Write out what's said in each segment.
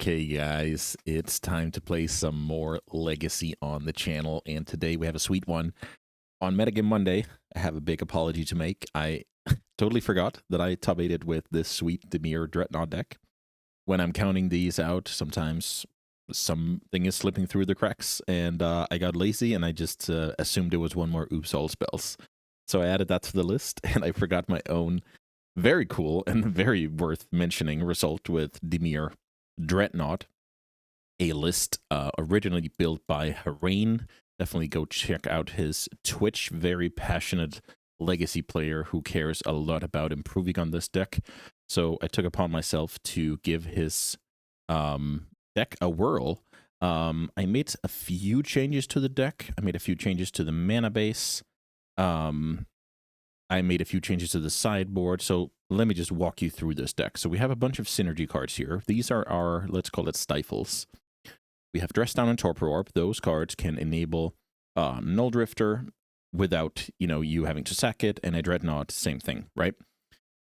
Okay, guys, it's time to play some more Legacy on the channel, and today we have a sweet one. On Metagame Monday, I have a big apology to make. I totally forgot that I top 8'd with this sweet Dimir Dreadnought deck. When I'm counting these out, sometimes something is slipping through the cracks, and I got lazy, and I just assumed it was one more Oops All spells. So I added that to the list, and I forgot my own very cool and very worth mentioning result with Dimir Dreadnought, a list originally built by Harain. Definitely go check out his Twitch. Very passionate Legacy player who cares a lot about improving on this deck. So I took upon myself to give his deck a whirl. I made a few changes to the deck. I made a few changes to the mana base. I made a few changes to the sideboard, so let me just walk you through this deck. So we have a bunch of synergy cards here. These are our, let's call it stifles. We have Dress Down and Torpor Orb. Those cards can enable Null Drifter without, you having to sack it, and a Dreadnought, same thing, right?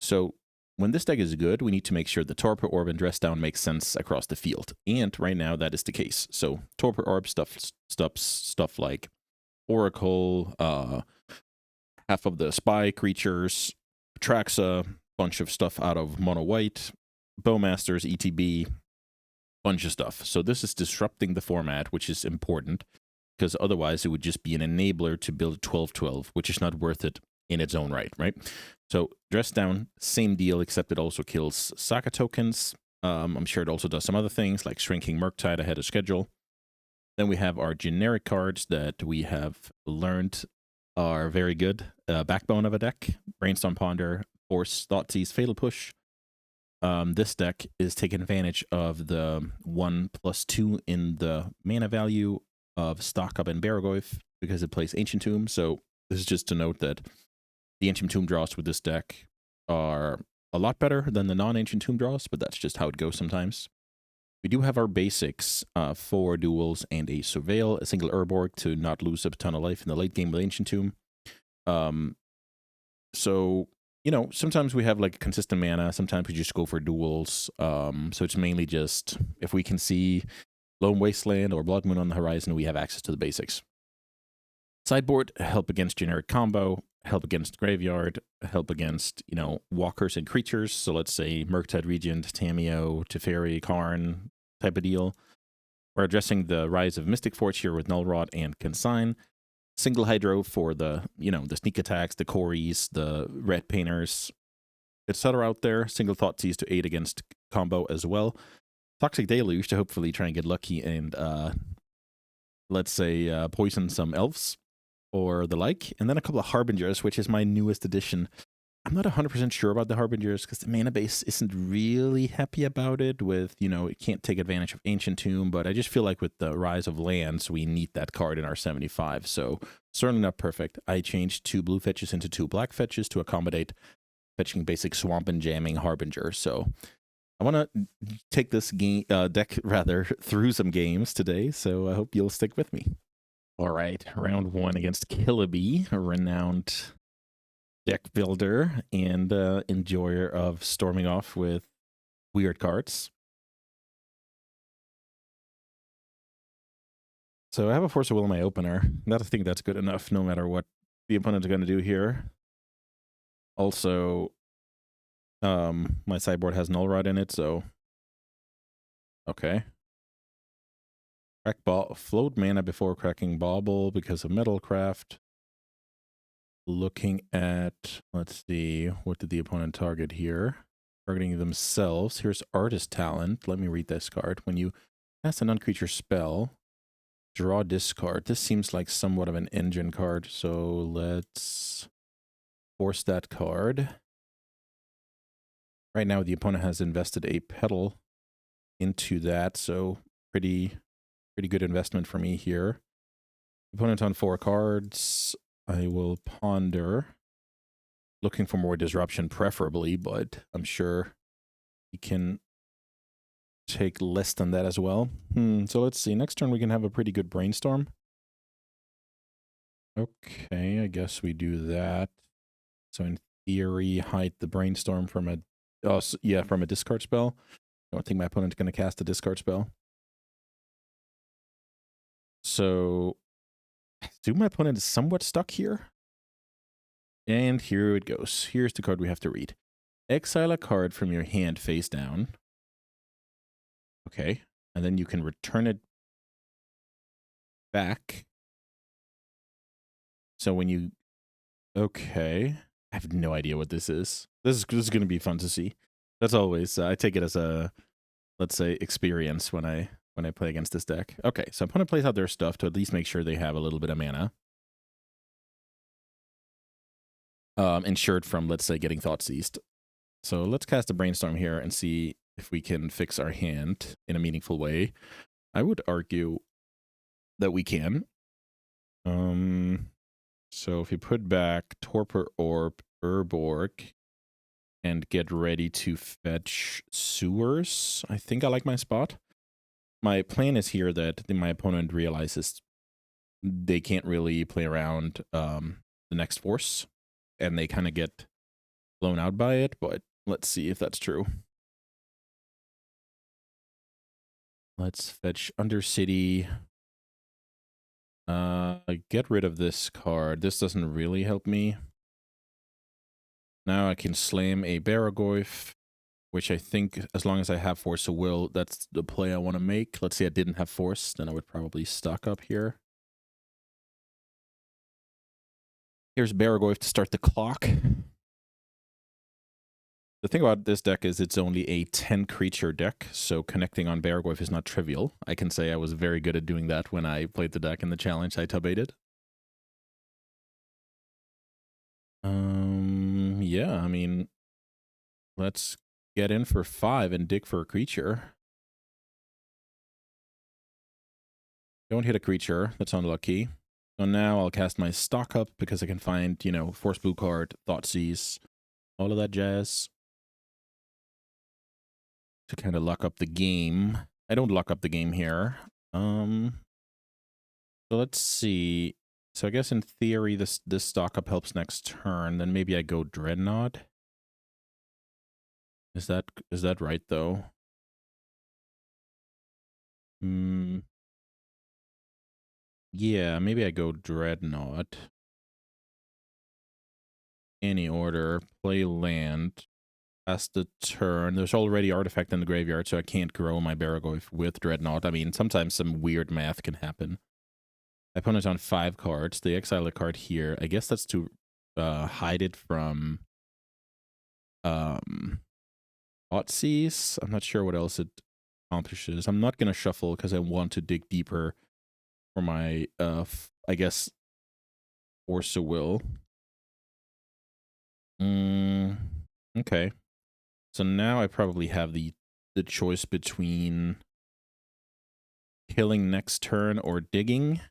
So when this deck is good, we need to make sure the Torpor Orb and Dress Down makes sense across the field. And right now, that is the case. So Torpor Orb stuff like Oracle, half of the spy creatures, Traxa, bunch of stuff out of mono white, Bowmasters, ETB, bunch of stuff. So this is disrupting the format, which is important, because otherwise it would just be an enabler to build 12-12, which is not worth it in its own right? So Dress Down, same deal, except it also kills Saga tokens. I'm sure it also does some other things, like shrinking Murktide ahead of schedule. Then we have our generic cards that we have learned are very good. Backbone of a deck, Brainstorm Ponder, Force, Thoughtseize, Fatal Push. This deck is taking advantage of the 1+2 in the mana value of Stock Up and Baragoyf because it plays Ancient Tomb. So this is just to note that the Ancient Tomb draws with this deck are a lot better than the non-Ancient Tomb draws, but that's just how it goes sometimes. We do have our basics, 4 duels and a Surveil, a single Urborg to not lose a ton of life in the late game with Ancient Tomb. So, sometimes we have like consistent mana, sometimes we just go for duels. So it's mainly just if we can see Lone Wasteland or Blood Moon on the horizon, we have access to the basics. Sideboard, help against generic combo, help against graveyard, help against, walkers and creatures. So let's say Murktide Regent, Tamiyo, Teferi, Karn type of deal. We're addressing the rise of Mystic Forge here with Null Rod and Consign. Single Hydro for the, the sneak attacks, the Cories, the red painters, etc. out there. Single Thoughtseize to aid against combo as well. Toxic Deluge to hopefully try and get lucky and, let's say, poison some elves or the like. And then a couple of Harbingers, which is my newest addition. I'm not 100% sure about the Harbingers because the mana base isn't really happy about it with, it can't take advantage of Ancient Tomb, but I just feel like with the rise of lands, we need that card in our 75. So certainly not perfect. I changed 2 blue fetches into 2 black fetches to accommodate fetching basic swamp and jamming Harbinger. So I want to take this deck through some games today, so I hope you'll stick with me. All right, round 1 against Kabib, a renowned deck builder and enjoyer of storming off with weird cards. So I have a Force of Will in my opener. I think that's good enough no matter what the opponent's going to do here. Also, my sideboard has Null Rod in it, so okay. Crack ball, float mana before cracking Bauble because of Metalcraft. Looking at, let's see, what did the opponent target here? Targeting themselves. Here's Artist Talent. Let me read this card. When you cast a non-creature spell, draw this card. This seems like somewhat of an engine card, so let's force that card. Right now, the opponent has invested a Petal into that, so pretty good investment for me here. Opponent on 4 cards. I will ponder, looking for more disruption preferably, but I'm sure he can take less than that as well. So let's see. Next turn we can have a pretty good brainstorm. Okay, I guess we do that. So in theory, hide the brainstorm from a from a discard spell. Don't think my opponent's going to cast a discard spell. So, I assume my opponent is somewhat stuck here. And here it goes. Here's the card we have to read. Exile a card from your hand face down. Okay. And then you can return it back. So when you... Okay. I have no idea what this is. This is going to be fun to see. That's always... I take it as a, let's say, experience when I play against this deck. Okay, so opponent plays out their stuff to at least make sure they have a little bit of mana. Ensured from, let's say, getting thought seized. So let's cast a brainstorm here and see if we can fix our hand in a meaningful way. I would argue that we can. So if you put back Torpor Orb, Urborg, and get ready to fetch Sewers, I think I like my spot. My plan is here that my opponent realizes they can't really play around the next force, and they kind of get blown out by it, but let's see if that's true. Let's fetch Undercity. Get rid of this card. This doesn't really help me. Now I can slam a Baragoyf, which I think as long as I have Force of Will, that's the play I want to make. Let's say I didn't have Force, then I would probably stock up here. Here's Baragoyf to start the clock. The thing about this deck is it's only a 10 creature deck, so connecting on Baragoyf is not trivial. I can say I was very good at doing that when I played the deck in the challenge I Top8'd. Yeah, I mean, let's get in for 5 and dig for a creature. Don't hit a creature, that's unlucky. So now I'll cast my stock up because I can find, you know, Force Blue card, Thoughtseize, all of that jazz. To kind of lock up the game. I don't lock up the game here. So let's see. So I guess in theory this stock up helps next turn. Then maybe I go Dreadnought. Is that right though? Yeah, maybe I go Dreadnought. Any order, play land. Pass the turn. There's already artifact in the graveyard, so I can't grow my Baragoyf with Dreadnought. I mean, sometimes some weird math can happen. My opponent's on 5 cards. They exile a card here. I guess that's to hide it from Thoughtseize. I'm not sure what else it accomplishes. I'm not going to shuffle because I want to dig deeper for my, I guess, Force of Will. Okay. So now I probably have the choice between killing next turn or digging.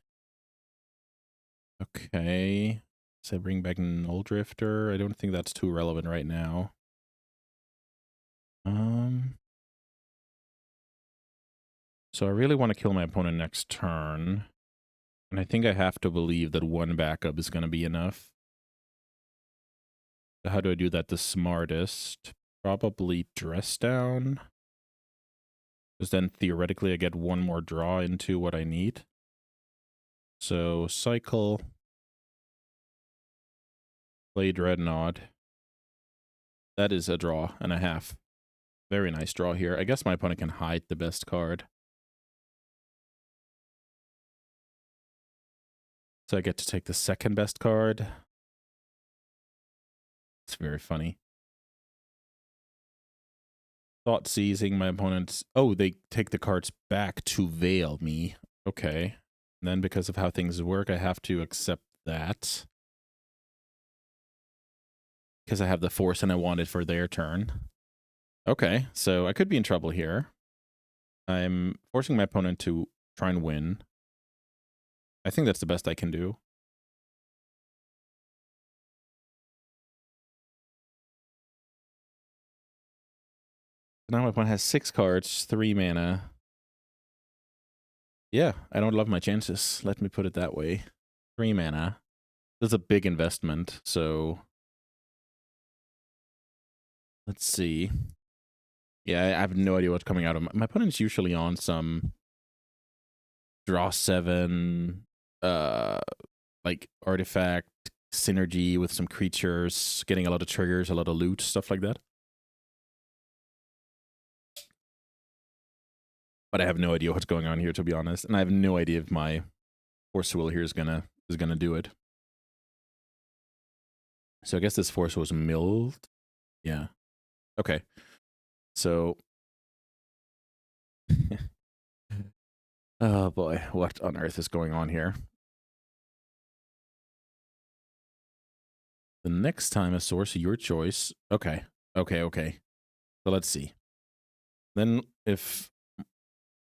Okay. So I bring back Null Drifter. I don't think that's too relevant right now. So I really want to kill my opponent next turn. And I think I have to believe that 1 backup is going to be enough. So how do I do that the smartest? Probably Dress Down. Because then theoretically I get 1 more draw into what I need. So cycle. Play Dreadnought. That is a draw and a half. Very nice draw here. I guess my opponent can hide the best card. So I get to take the second best card. It's very funny. Thought seizing my opponent's... Oh, they take the cards back to veil me. Okay. And then because of how things work, I have to accept that. Because I have the force and I want it for their turn. Okay, so I could be in trouble here. I'm forcing my opponent to try and win. I think that's the best I can do. Now my opponent has 6 cards, 3 mana. Yeah, I don't love my chances. Let me put it that way. 3 mana. That's a big investment, so... Let's see. Yeah, I have no idea what's coming out of my opponent's usually on some draw 7, like artifact synergy with some creatures, getting a lot of triggers, a lot of loot, stuff like that. But I have no idea what's going on here, to be honest, and I have no idea if my Force Will here is gonna do it. So I guess this Force was milled. Yeah. Okay. So. Oh boy, what on earth is going on here? The next time a source of your choice. Okay. So let's see. Then if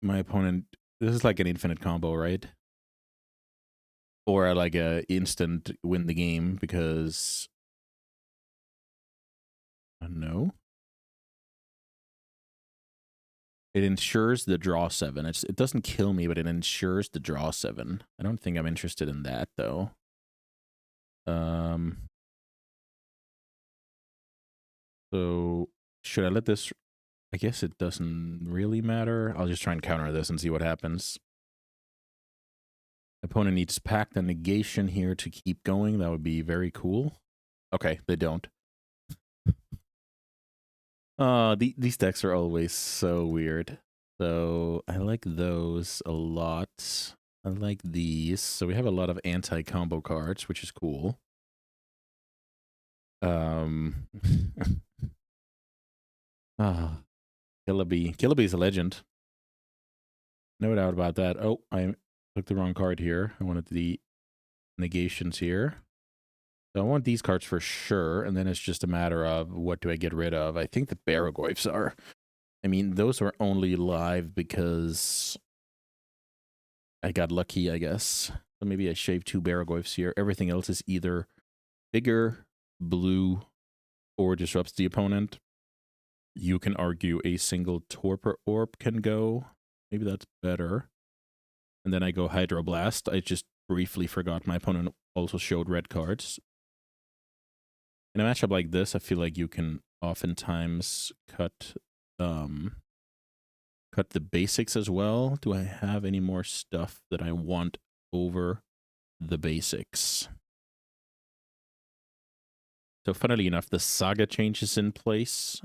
my opponent, this is like an infinite combo, right? Or like a instant win the game because no. It ensures the draw 7. It doesn't kill me, but it ensures the draw 7. I don't think I'm interested in that though. So should I let this? I guess it doesn't really matter. I'll just try and counter this and see what happens. Opponent needs Pact and Negation here to keep going. That would be very cool. Okay, they don't. These decks are always so weird. So I like those a lot. I like these. So we have a lot of anti-combo cards, which is cool. Kabib. Kabib is a legend. No doubt about that. Oh, I took the wrong card here. I wanted the negations here. So I want these cards for sure, and then it's just a matter of what do I get rid of. I think the Baraglyphs are. I mean, those are only live because I got lucky, I guess. So maybe I shave 2 Baraglyphs here. Everything else is either bigger, blue, or disrupts the opponent. You can argue a single Torpor Orb can go. Maybe that's better. And then I go Hydroblast. I just briefly forgot my opponent also showed red cards. In a matchup like this, I feel like you can oftentimes cut the basics as well. Do I have any more stuff that I want over the basics? So funnily enough, the Saga change is in place.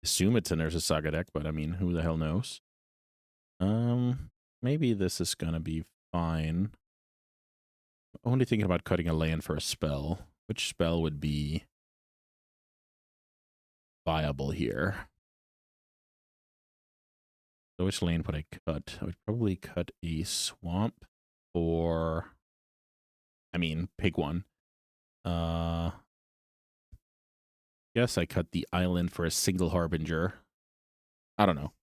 Assume it's in there's a Saga deck, but I mean, who the hell knows? Maybe this is gonna be fine. I'm only thinking about cutting a land for a spell. Which spell would be viable here? So which land would I cut? I would probably cut a swamp or, I mean, pick one. Guess I cut the island for a single Harbinger. I don't know.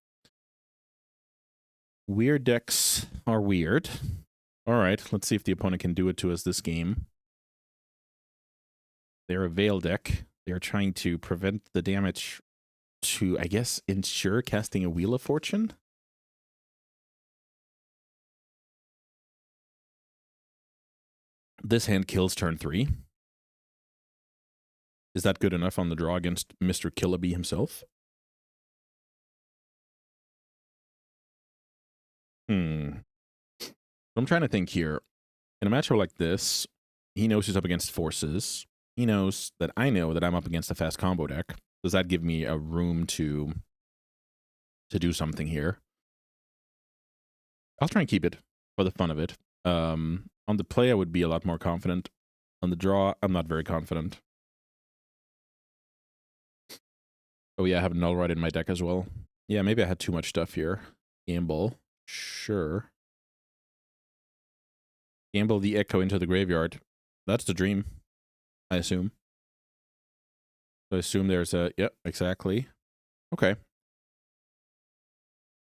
Weird decks are weird. All right, let's see if the opponent can do it to us this game. They're a Veil deck. They're trying to prevent the damage to, I guess, ensure casting a Wheel of Fortune. This hand kills turn 3. Is that good enough on the draw against Mr. Kabib himself? I'm trying to think here. In a matchup like this, he knows he's up against forces. He knows that I know that I'm up against a fast combo deck. Does that give me a room to do something here? I'll try and keep it for the fun of it. On the play, I would be a lot more confident. On the draw, I'm not very confident. Oh yeah, I have Null Rod in my deck as well. Yeah, maybe I had too much stuff here. Gamble. Sure. Gamble the Echo into the graveyard. That's the dream, I assume. So I assume there's a... Yep, exactly. Okay.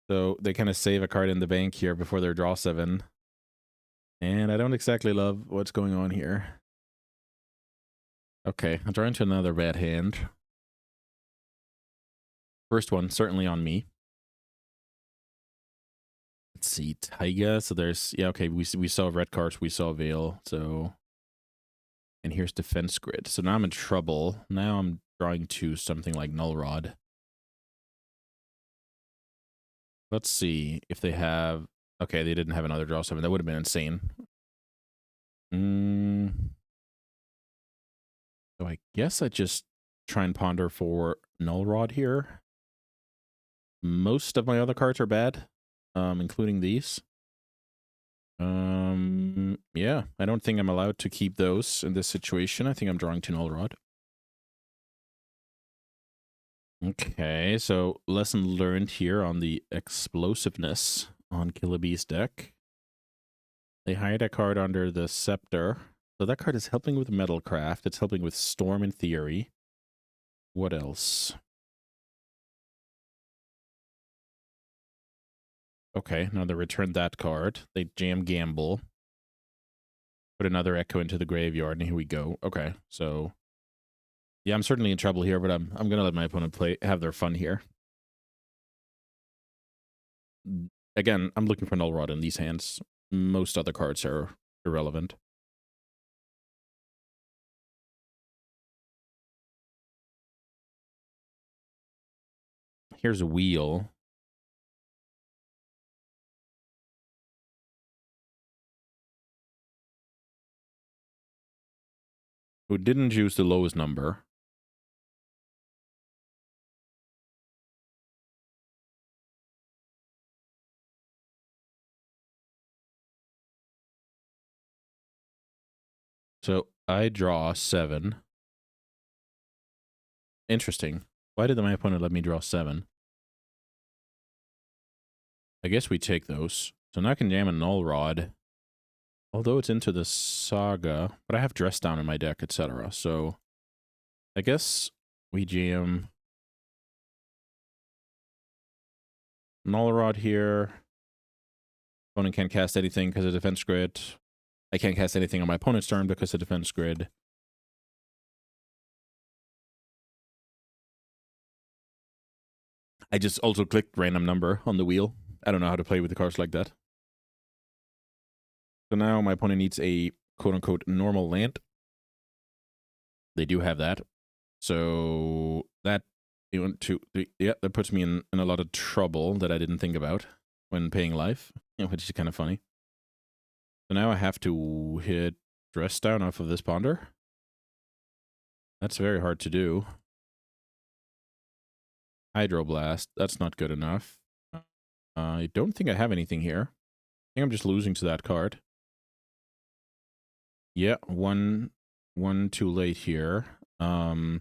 So they kind of save a card in the bank here before their draw 7. And I don't exactly love what's going on here. Okay, I'll draw into another bad hand. First one, certainly on me. Let's see, Taiga. So there's... Yeah, okay, we saw red cards, we saw Veil, so... And here's Defense Grid. So now I'm in trouble. Now I'm drawing to something like Null Rod. Let's see if they have... Okay, they didn't have another draw 7. That would have been insane. So I guess I just try and ponder for Null Rod here. Most of my other cards are bad, including these. Yeah, I don't think I'm allowed to keep those in this situation. I think I'm drawing to Null Rod. Okay, so lesson learned here on the explosiveness on Kabib's deck. They hide a card under the Scepter. So that card is helping with Metalcraft. It's helping with Storm in theory. What else? Okay, now they return that card. They jam Gamble. Put another Echo into the graveyard, and here we go. Okay, so... Yeah, I'm certainly in trouble here, but I'm going to let my opponent have their fun here. Again, I'm looking for Null Rod in these hands. Most other cards are irrelevant. Here's a wheel. Who didn't choose the lowest number. So I draw 7. Interesting. Why did my opponent let me draw 7? I guess we take those. So now I can jam a Null Rod. Although it's into the Saga, but I have Dress Down in my deck, etc. So I guess we jam Null Rod here. Opponent can't cast anything because of Defense Grid. I can't cast anything on my opponent's turn because of Defense Grid. I just also clicked random number on the wheel. I don't know how to play with the cards like that. So now my opponent needs a quote-unquote normal land. They do have that. So that 1, 2, 3. Yeah, that puts me in a lot of trouble that I didn't think about when paying life, which is kind of funny. So now I have to hit Dress Down off of this Ponder. That's very hard to do. Hydroblast, that's not good enough. I don't think I have anything here. I think I'm just losing to that card. Yeah, one too late here. Because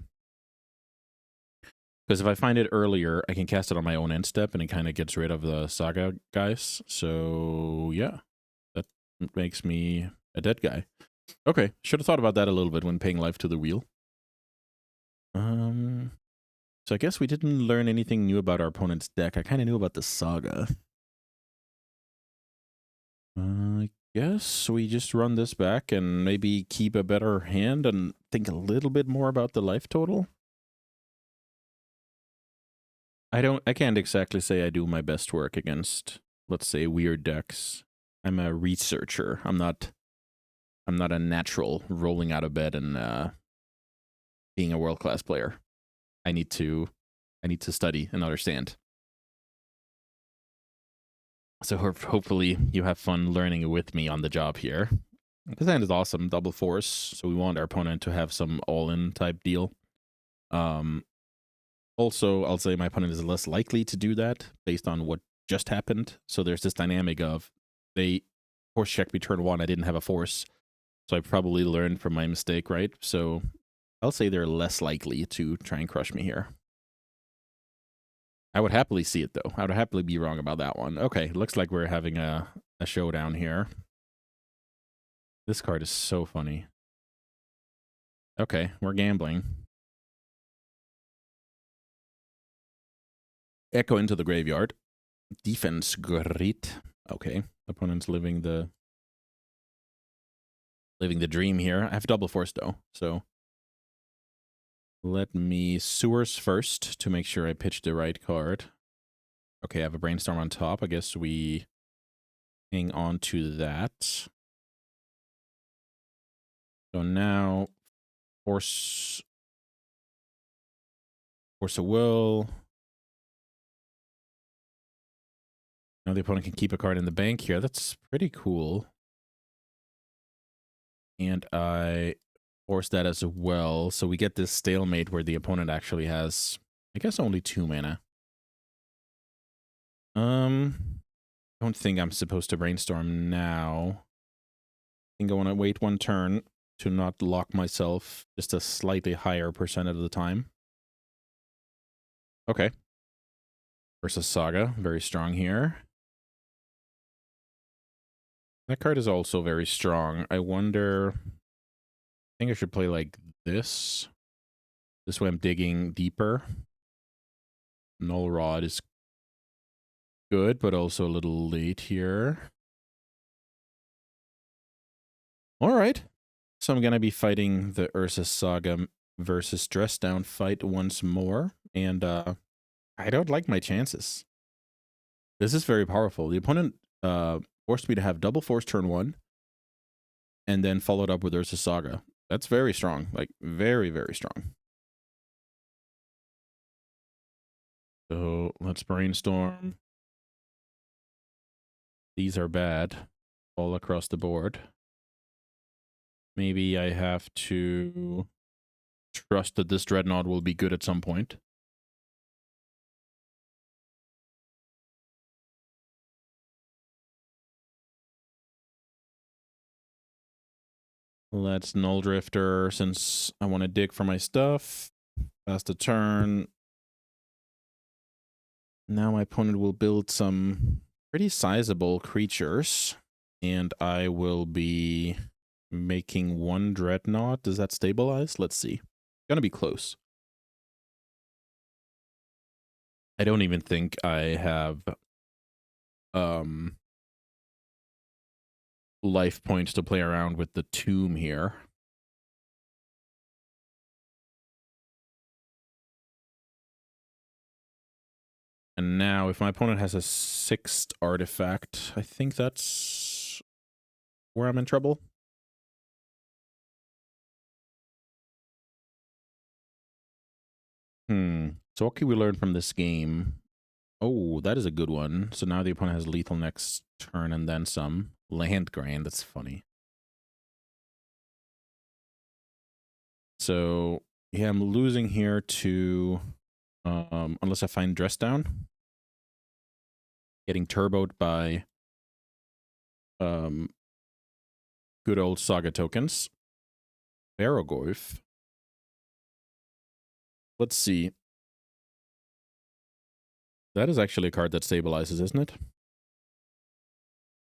if I find it earlier, I can cast it on my own end step, and it kind of gets rid of the Saga guys. So yeah, that makes me a dead guy. Okay, should have thought about that a little bit when paying life to the wheel. So I guess we didn't learn anything new about our opponent's deck. I kind of knew about the Saga. I guess we just run this back and maybe keep a better hand and think a little bit more about the life total. I can't exactly say I do my best work against, let's say, weird decks. I'm a researcher. I'm not a natural rolling out of bed and being a world-class player. I need to study and understand. So hopefully you have fun learning with me on the job here. This hand is awesome, double force. So we want our opponent to have some all-in type deal. Also, I'll say my opponent is less likely to do that based on what just happened. So there's this dynamic of they force check me turn 1. I didn't have a force. So I probably learned from my mistake, right? So I'll say they're less likely to try and crush me here. I would happily see it, though. I would happily be wrong about that one. Okay, looks like we're having a showdown here. This card is so funny. Okay, we're gambling. Echo into the graveyard. Defense grid. Okay, opponent's living the dream here. I have double force, though, so let me sewers first to make sure I pitch the right card. Okay, I have a brainstorm on top. I guess we hang on to that. So now force a will. Now the opponent can keep a card in the bank here. That's pretty cool. And I force that as well. So we get this stalemate where the opponent actually has, I guess, only 2 mana. Don't think I'm supposed to brainstorm now. I think I want to wait 1 turn to not lock myself just a slightly higher percentage of the time. Okay. Versus Saga, very strong here. That card is also very strong. I wonder, I think I should play like this. This way I'm digging deeper. Null Rod is good, but also a little late here. All right. So I'm going to be fighting the Ursa Saga versus Dress Down fight once more. And I don't like my chances. This is very powerful. The opponent forced me to have double force turn 1 and then followed up with Ursa Saga. That's very strong. Like, very, very strong. So let's brainstorm. These are bad all across the board. Maybe I have to trust that this Dreadnought will be good at some point. Let's Null Drifter since I want to dig for my stuff. Pass the turn. Now my opponent will build some pretty sizable creatures. And I will be making 1 Dreadnought. Does that stabilize? Let's see. Gonna be close. I don't even think I have life points to play around with the tomb here. And now if my opponent has a 6th artifact, I think that's where I'm in trouble. So what can we learn from this game? Oh, that is a good one. So now the opponent has lethal next turn and then some. Land Grant, that's funny. So yeah, I'm losing here to unless I find Dress Down. Getting turboed by good old Saga tokens. Barrowgoyf. Let's see. That is actually a card that stabilizes, isn't it?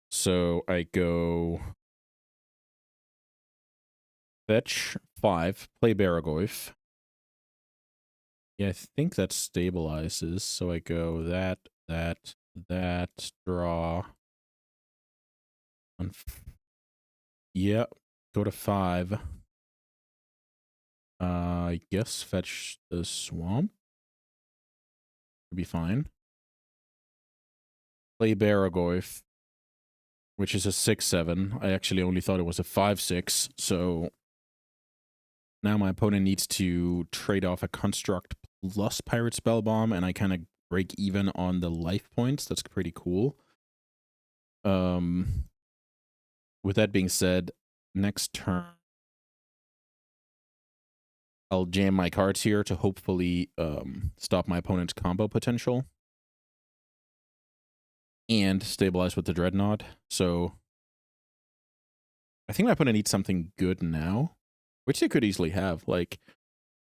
So I go fetch 5, play Barrowgoyf. Yeah, I think that stabilizes. So I go that, draw. Yeah, go to 5. I guess fetch the swamp. Would be fine. Play Barrowgoyf, which is a 6/7. I actually only thought it was a 5/6. So now my opponent needs to trade off a construct plus Pirate Spellbomb, and I kind of break even on the life points. That's pretty cool. With that being said, next turn I'll jam my cards here to hopefully stop my opponent's combo potential and stabilize with the Dreadnought. So I think my opponent needs something good now, which they could easily have. Like,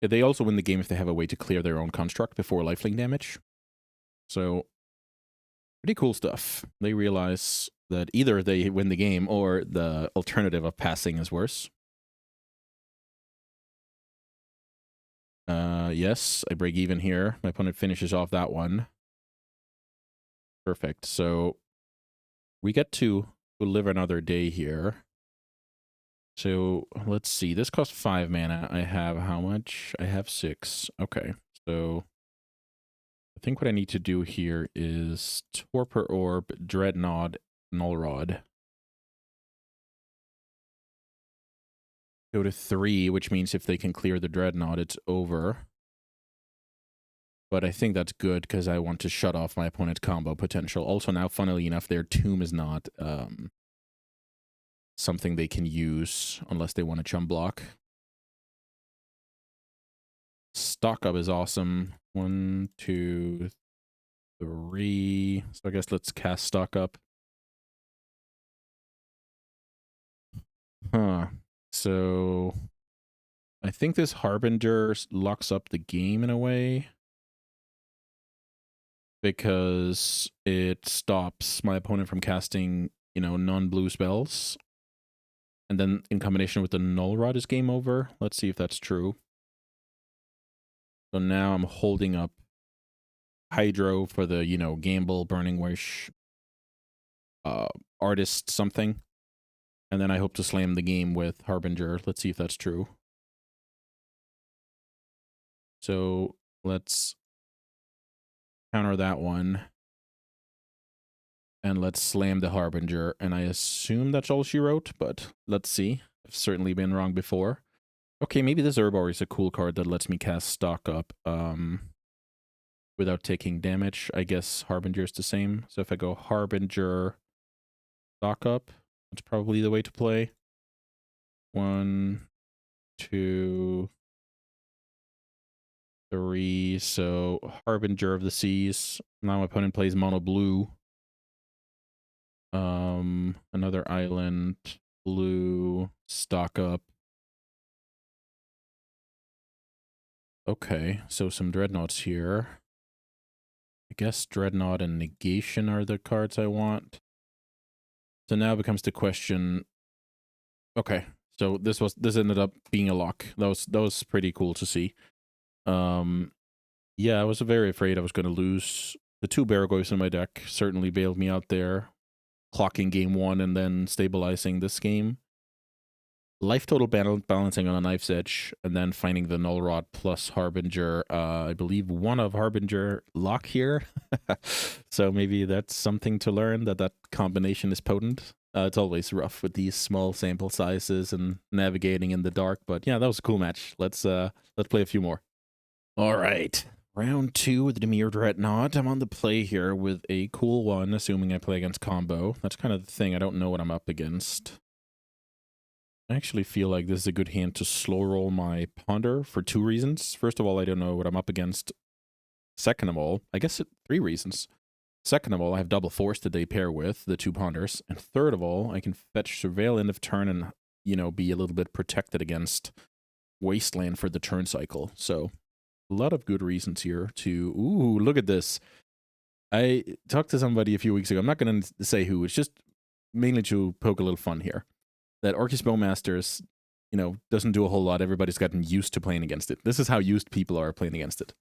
they also win the game if they have a way to clear their own construct before lifelink damage. So pretty cool stuff. They realize that either they win the game or the alternative of passing is worse. Yes, I break even here. My opponent finishes off that one. Perfect. So we get to live another day here. So let's see. This costs 5 mana. I have how much? I have 6. Okay. So I think what I need to do here is Torpor Orb, Dreadnought, Null Rod. Go to 3, which means if they can clear the Dreadnought, it's over. But I think that's good because I want to shut off my opponent's combo potential. Also now, funnily enough, their tomb is not something they can use unless they want to chum block. Stock up is awesome. 1, 2, 3. So I guess let's cast stock up. Huh. So I think this Harbinger locks up the game in a way, because it stops my opponent from casting, you know, non-blue spells. And then in combination with the Null Rod is game over. Let's see if that's true. So now I'm holding up Hydro for the, you know, Gamble, Burning Wish, Artist something. And then I hope to slam the game with Harbinger. Let's see if that's true. So let's counter that one. And let's slam the Harbinger. And I assume that's all she wrote, but let's see. I've certainly been wrong before. Okay, maybe this Herbor is a cool card that lets me cast stock up without taking damage. I guess Harbinger is the same. So if I go Harbinger, stock up, that's probably the way to play. 1, 2, 3. So Harbinger of the Seas. Now my opponent plays mono blue. Another island, blue, stock up. Okay, so some Dreadnoughts here. I guess Dreadnought and Negation are the cards I want. So now becomes the question. Okay, so this ended up being a lock. That was pretty cool to see. Yeah, I was very afraid I was going to lose. The 2 Barragoyfs in my deck certainly bailed me out there, clocking game 1 and then stabilizing this game. Life total balancing on a knife's edge, and then finding the Null Rod plus Harbinger. I believe 1 of Harbinger lock here. So maybe that's something to learn, that combination is potent. It's always rough with these small sample sizes and navigating in the dark, but yeah, that was a cool match. Let's play a few more. All right. Round 2 with Dimir Dreadnought. I'm on the play here with a cool one, assuming I play against combo. That's kind of the thing. I don't know what I'm up against. I actually feel like this is a good hand to slow roll my Ponder for 2 reasons. First of all, I don't know what I'm up against. Second of all, I guess 3 reasons. Second of all, I have double force that they pair with, the 2 Ponders. And third of all, I can fetch Surveil end of turn and, you know, be a little bit protected against Wasteland for the turn cycle. So a lot of good reasons here to... Ooh, look at this. I talked to somebody a few weeks ago. I'm not going to say who. It's just mainly to poke a little fun here. That Orcus Bowmasters, you know, doesn't do a whole lot. Everybody's gotten used to playing against it. This is how used people are playing against it.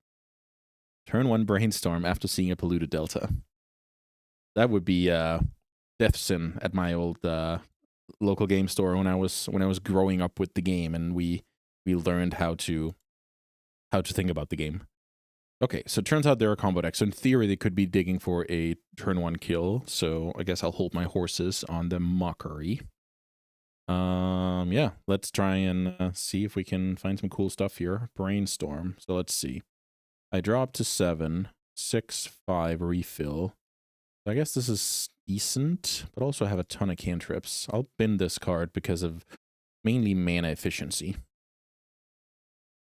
Turn 1 Brainstorm after seeing a polluted Delta. That would be death sin at my old local game store when I was growing up with the game, and we learned how to think about the game. Okay, so it turns out they're a combo deck. So in theory, they could be digging for a turn 1 kill. So I guess I'll hold my horses on the Mockery. Yeah, let's try and see if we can find some cool stuff here. Brainstorm. So let's see. I draw up to 7, 6, 5 refill. I guess this is decent, but also I have a ton of cantrips. I'll bin this card because of mainly mana efficiency.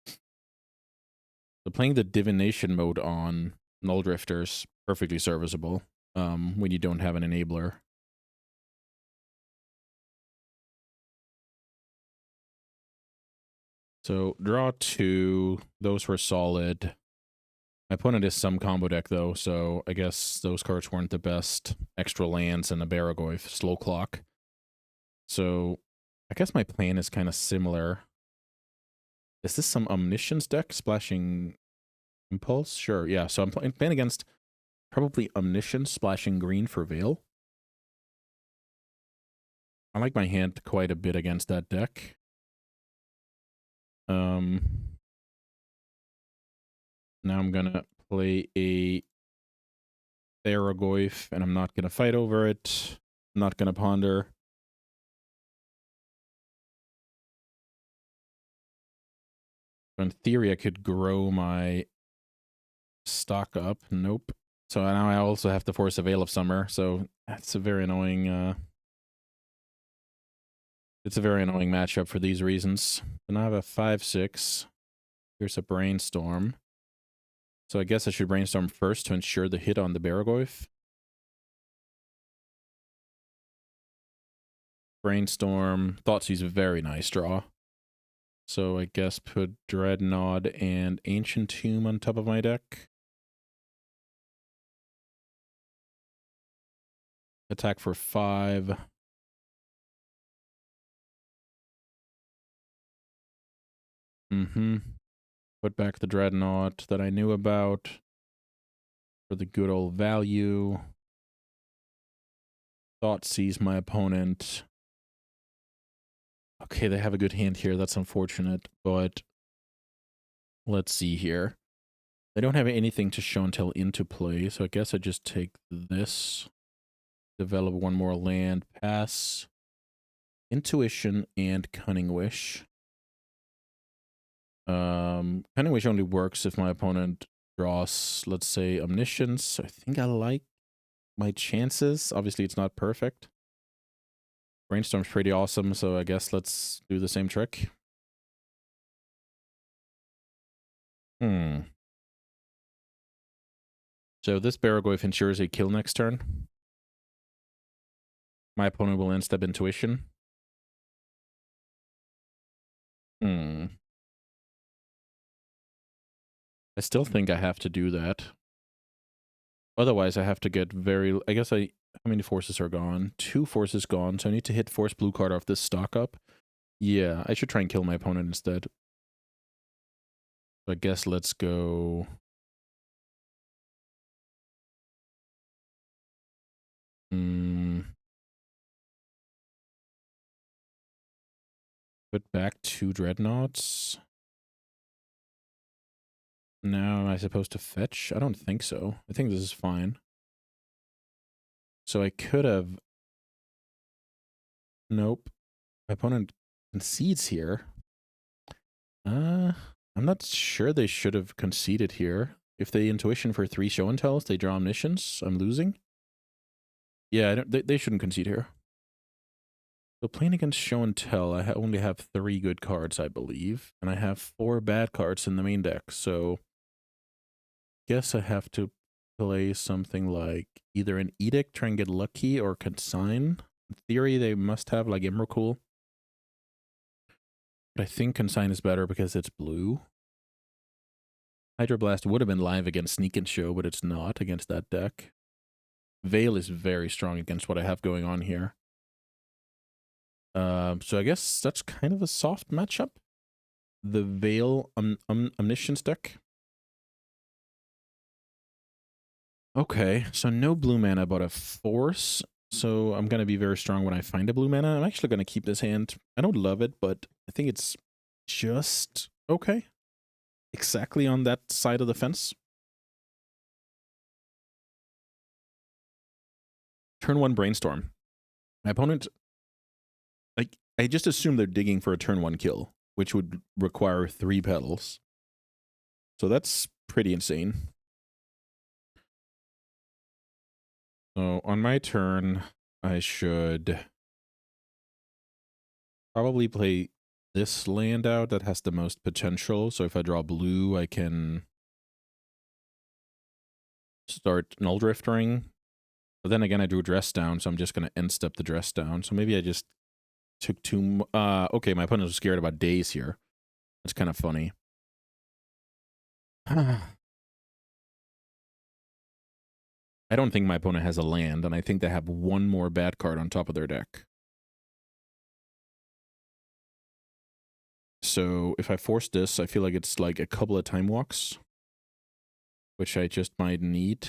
So playing the divination mode on Null Drifters, perfectly serviceable when you don't have an enabler. So draw 2, those were solid. My opponent is some combo deck though, so I guess those cards weren't the best. Extra lands and a Barragoyf, slow clock. So I guess my plan is kind of similar. Is this some Omniscience deck? Splashing Impulse? Sure, yeah. So I'm playing against probably Omniscience, splashing green for Veil. I like my hand quite a bit against that deck. Now I'm gonna play a Barragoyf, and I'm not gonna fight over it. I'm not gonna ponder. In theory, I could grow my Stock up. Nope. So now I also have to force a Veil of Summer. So that's a very annoying. It's a very annoying matchup for these reasons. And I have a 5/6. Here's a Brainstorm. So I guess I should Brainstorm first to ensure the hit on the Baragorth. Brainstorm. Thoughtseize, very nice draw. So I guess put Dreadnought and Ancient Tomb on top of my deck. Attack for 5. Put back the Dreadnought that I knew about for the good old value. Thoughtseize my opponent. Okay, they have a good hand here. That's unfortunate, but let's see here. They don't have anything to show and tell into play, so I guess I just take this, develop one more land, pass, Intuition, and Cunning Wish. Cunning Wish only works if my opponent draws, let's say, Omniscience. I think I like my chances. Obviously, it's not perfect. Brainstorm's pretty awesome, so I guess let's do the same trick. So this Baragorth ensures a kill next turn. My opponent will end step Intuition. I still think I have to do that. Otherwise, I have to get very... I guess how many forces are gone? 2 forces gone, so I need to hit force blue card off this stock up. Yeah, I should try and kill my opponent instead. So I guess let's go... Put back 2 Dreadnoughts. Now, am I supposed to fetch? I don't think so. I think this is fine. So I could have... Nope. My opponent concedes here. I'm not sure they should have conceded here. If they Intuition for 3 show and tells, they draw Omniscience. I'm losing. Yeah, they shouldn't concede here. So playing against show and tell, I only have 3 good cards, I believe. And I have 4 bad cards in the main deck. So guess I have to play something like either an Edict, try and get lucky, or Consign. In theory, they must have like Emrakul. But I think Consign is better because it's blue. Hydroblast would have been live against Sneak and Show, but it's not against that deck. Veil is very strong against what I have going on here. So I guess that's kind of a soft matchup. The Veil Omniscience deck. Okay, so no blue mana, but a force. So I'm going to be very strong when I find a blue mana. I'm actually going to keep this hand. I don't love it, but I think it's just okay. Exactly on that side of the fence. Turn 1 Brainstorm. My opponent... Like, I just assume they're digging for a turn 1 kill, which would require 3 petals. So that's pretty insane. So on my turn, I should probably play this land out that has the most potential. So if I draw blue, I can start Null Drifting. But then again, I drew Dress Down, so I'm just going to end step the Dress Down. So maybe I just took 2... okay, my opponent was scared about Daze here. That's kind of funny. I don't think my opponent has a land, and I think they have 1 more bad card on top of their deck. So if I force this, I feel like it's like a couple of Time Walks, which I just might need.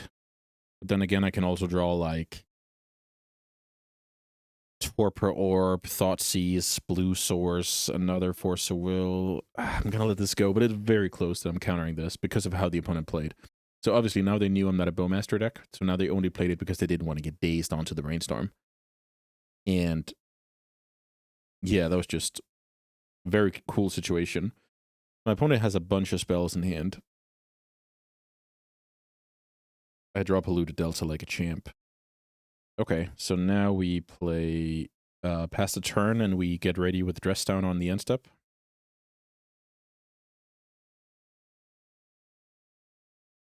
But then again, I can also draw like Torpor Orb, Thoughtseize, Blue Source, another Force of Will. I'm gonna let this go, but it's very close that I'm countering this because of how the opponent played. So obviously now they knew I'm not a Bowmaster deck, so now they only played it because they didn't want to get dazed onto the Brainstorm. And yeah, that was just a very cool situation. My opponent has a bunch of spells in hand. I draw Polluted Delta like a champ. Okay, so now we play pass the turn and we get ready with Dress Down on the end step.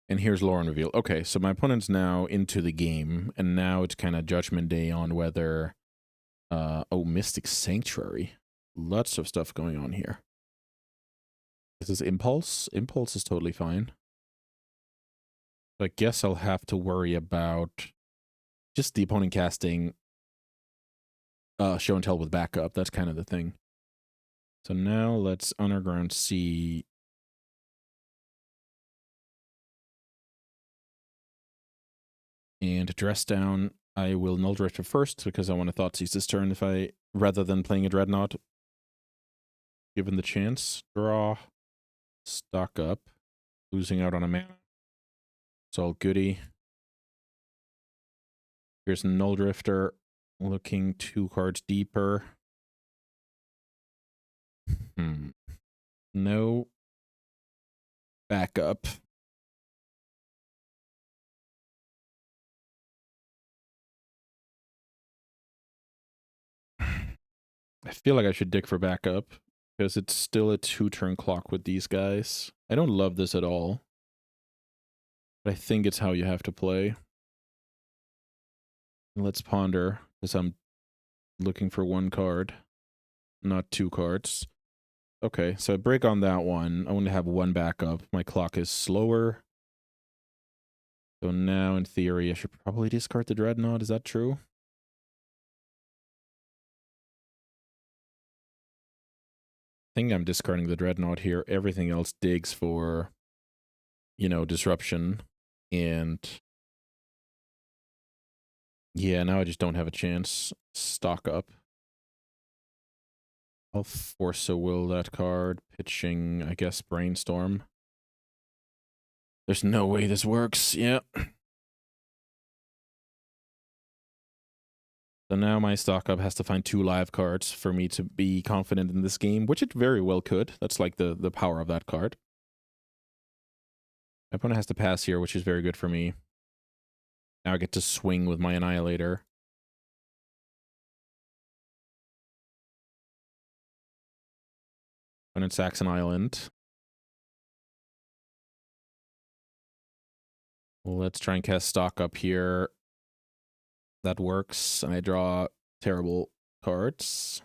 And here's Lauren Reveal. Okay, so my opponent's now into the game, and now it's kind of Judgment Day on whether... oh, Mystic Sanctuary. Lots of stuff going on here. This is Impulse. Impulse is totally fine. So I guess I'll have to worry about just the opponent casting Show and Tell with backup. That's kind of the thing. So now let's Underground Sea. And Dress Down, I will Null Drift it first because I want to Thoughtseize this turn rather than playing a Dreadnought. Given the chance. Draw. Stock up. Losing out on a mana. It's all goody. Here's a Null Drifter. Looking 2 cards deeper. No backup. I feel like I should dig for backup because it's still a 2-turn clock with these guys. I don't love this at all, but I think it's how you have to play. Let's ponder because I'm looking for 1 card, not 2 cards. Okay, so I break on that one. I only have 1 backup. My clock is slower. So now, in theory, I should probably discard the Dreadnought. Is that true? I think I'm discarding the Dreadnought here. Everything else digs for, you know, disruption. And yeah, now I just don't have a chance. Stock up. I'll Force a Will that card. Pitching, I guess, Brainstorm. There's no way this works. Yeah. So now my stock up has to find 2 live cards for me to be confident in this game, which it very well could. That's like the power of that card. My opponent has to pass here, which is very good for me. Now I get to swing with my Annihilator. Opponent sacks an island. Let's try and cast stock up here. That works, and I draw terrible cards.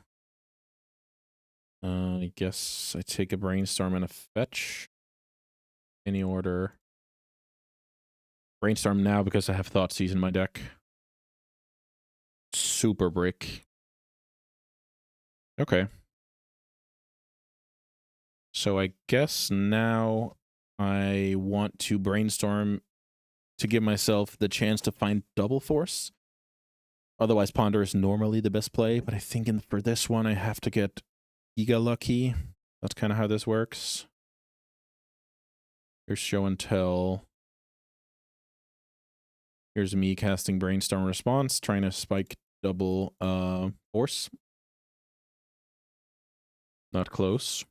I guess I take a Brainstorm and a Fetch. Any order. Brainstorm now because I have Thoughtseize in my deck. Super Brick. Okay. So I guess now I want to Brainstorm to give myself the chance to find Double Force. Otherwise, Ponder is normally the best play, but I think for this one, I have to get Giga lucky. That's kind of how this works. Here's Show and Tell. Here's me casting Brainstorm Response, trying to spike double Force. Not close.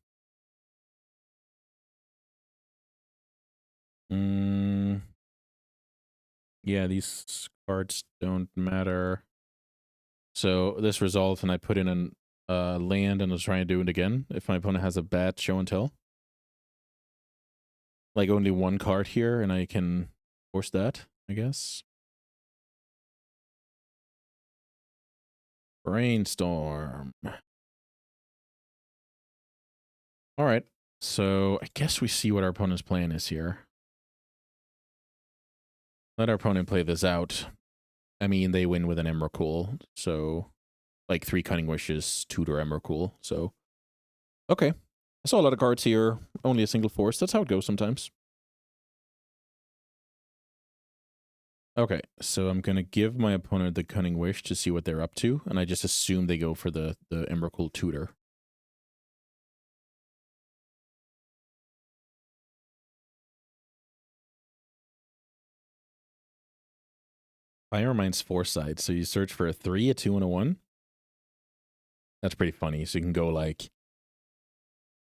Yeah, these cards don't matter. So this resolves, and I put in a land and I'll try and do it again if my opponent has a bad Show and Tell. Like only 1 card here, and I can force that, I guess. Brainstorm. All right, so I guess we see what our opponent's plan is here. Let our opponent play this out. I mean, they win with an Emrakul, so like 3 Cunning Wishes, tutor Emrakul. So, okay. I saw a lot of cards here, only a single force. That's how it goes sometimes. Okay, so I'm going to give my opponent the Cunning Wish to see what they're up to, and I just assume they go for the Emrakul tutor. Firemind's Foresight, so you search for a 3, a 2, and a 1. That's pretty funny. So you can go like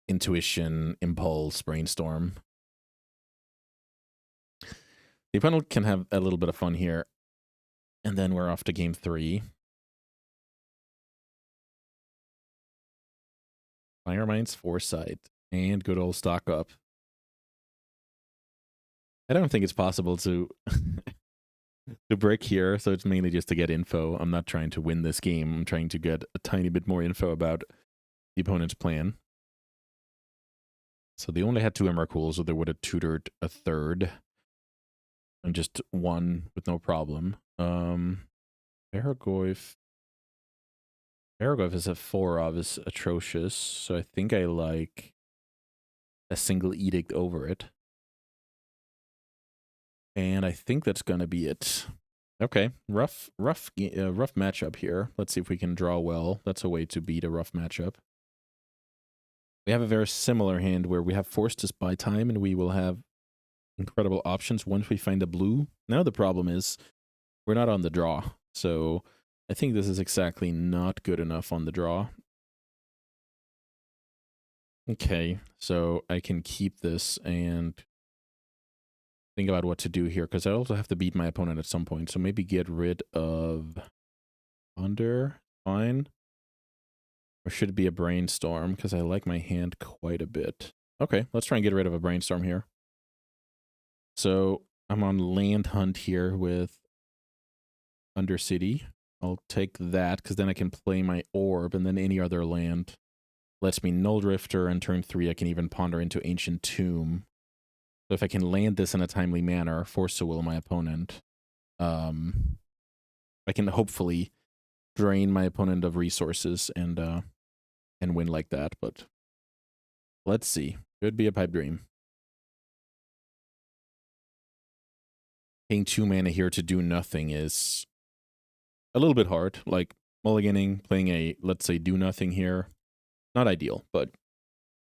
Intuition, Impulse, Brainstorm. The opponent can have a little bit of fun here. And then we're off to game 3. Firemind's Foresight. And good old stock up. I don't think it's possible to to brick here, so it's mainly just to get info. I'm not trying to win this game. I'm trying to get a tiny bit more info about the opponent's plan. So they only had 2 Emrakul, so they would have tutored a third. And just 1 with no problem. Paragoyf is a 4 of is atrocious, so I think I like a single edict over it. And I think that's gonna be it. Okay, rough matchup here. Let's see if we can draw well. That's a way to beat a rough matchup. We have a very similar hand where we have forced us by time, and we will have incredible options once we find a blue. Now the problem is we're not on the draw, so I think this is exactly not good enough on the draw. Okay, so I can keep this and think about what to do here, because I also have to beat my opponent at some point. So maybe get rid of Under, fine. Or should it be a Brainstorm? Because I like my hand quite a bit. Okay, let's try and get rid of a Brainstorm here. So I'm on land hunt here with Undercity. I'll take that, because then I can play my Orb, and then any other land lets me Null Drifter, and turn 3 I can even ponder into Ancient Tomb. So if I can land this in a timely manner, force to will my opponent, I can hopefully drain my opponent of resources and win like that. But let's see. Could be a pipe dream. Paying 2 mana here to do nothing is a little bit hard. Like mulliganing, playing a, let's say, do nothing here. Not ideal, but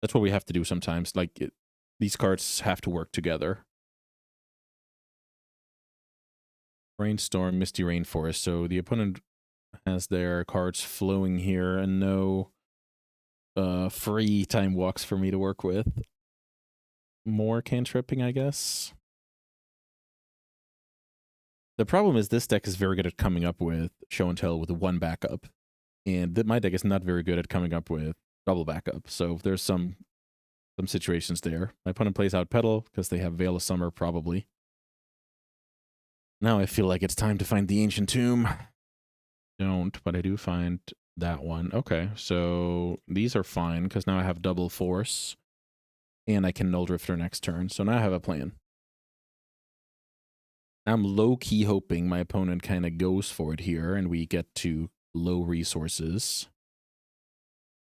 that's what we have to do sometimes. Like these cards have to work together. Brainstorm, Misty Rainforest. So the opponent has their cards flowing here and no free time walks for me to work with. More cantripping, I guess. The problem is this deck is very good at coming up with show and tell with 1 backup. And my deck is not very good at coming up with double backup. So there's some situations there. My opponent plays out Petal because they have Veil of Summer, probably. Now I feel like it's time to find the Ancient Tomb. Don't, but I do find that one. Okay, so these are fine because now I have double force and I can Null Drifter next turn. So now I have a plan. I'm low-key hoping my opponent kind of goes for it here and we get to low resources.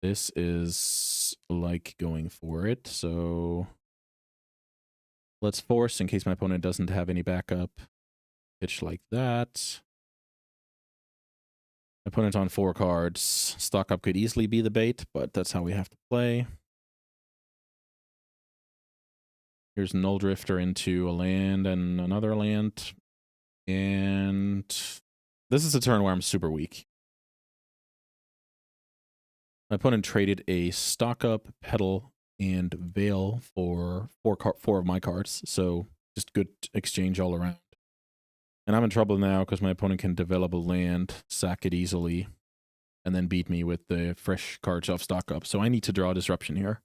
This is like going for it, so let's force in case my opponent doesn't have any backup. Pitch like that. Opponent on 4 cards. Stock up could easily be the bait, but that's how we have to play. Here's Null Drifter into a land and another land. And this is a turn where I'm super weak. My opponent traded a Stock Up, Petal, and Veil for 4 of my cards. So just good exchange all around. And I'm in trouble now because my opponent can develop a land, sack it easily, and then beat me with the fresh cards off Stock Up. So I need to draw a Disruption here.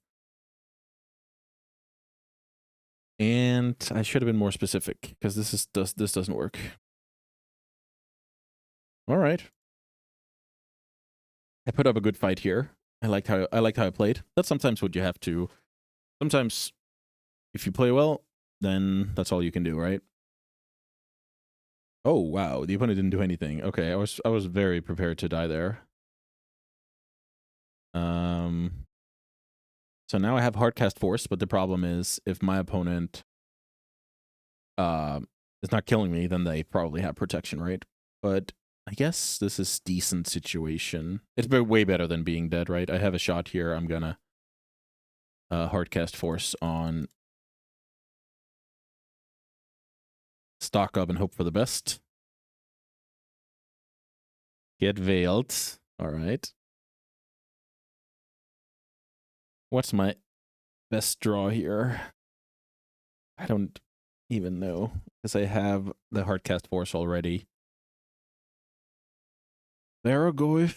And I should have been more specific because this doesn't work. All right. I put up a good fight here. I liked how I played. That's sometimes what you have to. Sometimes if you play well, then that's all you can do, right? Oh wow, the opponent didn't do anything. Okay, I was very prepared to die there. So now I have Hardcast Force, but the problem is if my opponent is not killing me, then they probably have protection, right? But I guess this is decent situation. It's way better than being dead, right? I have a shot here. I'm gonna Hardcast Force on Stock Up and hope for the best. Get Veiled. All right. What's my best draw here? I don't even know, because I have the Hardcast Force already. Baragoi.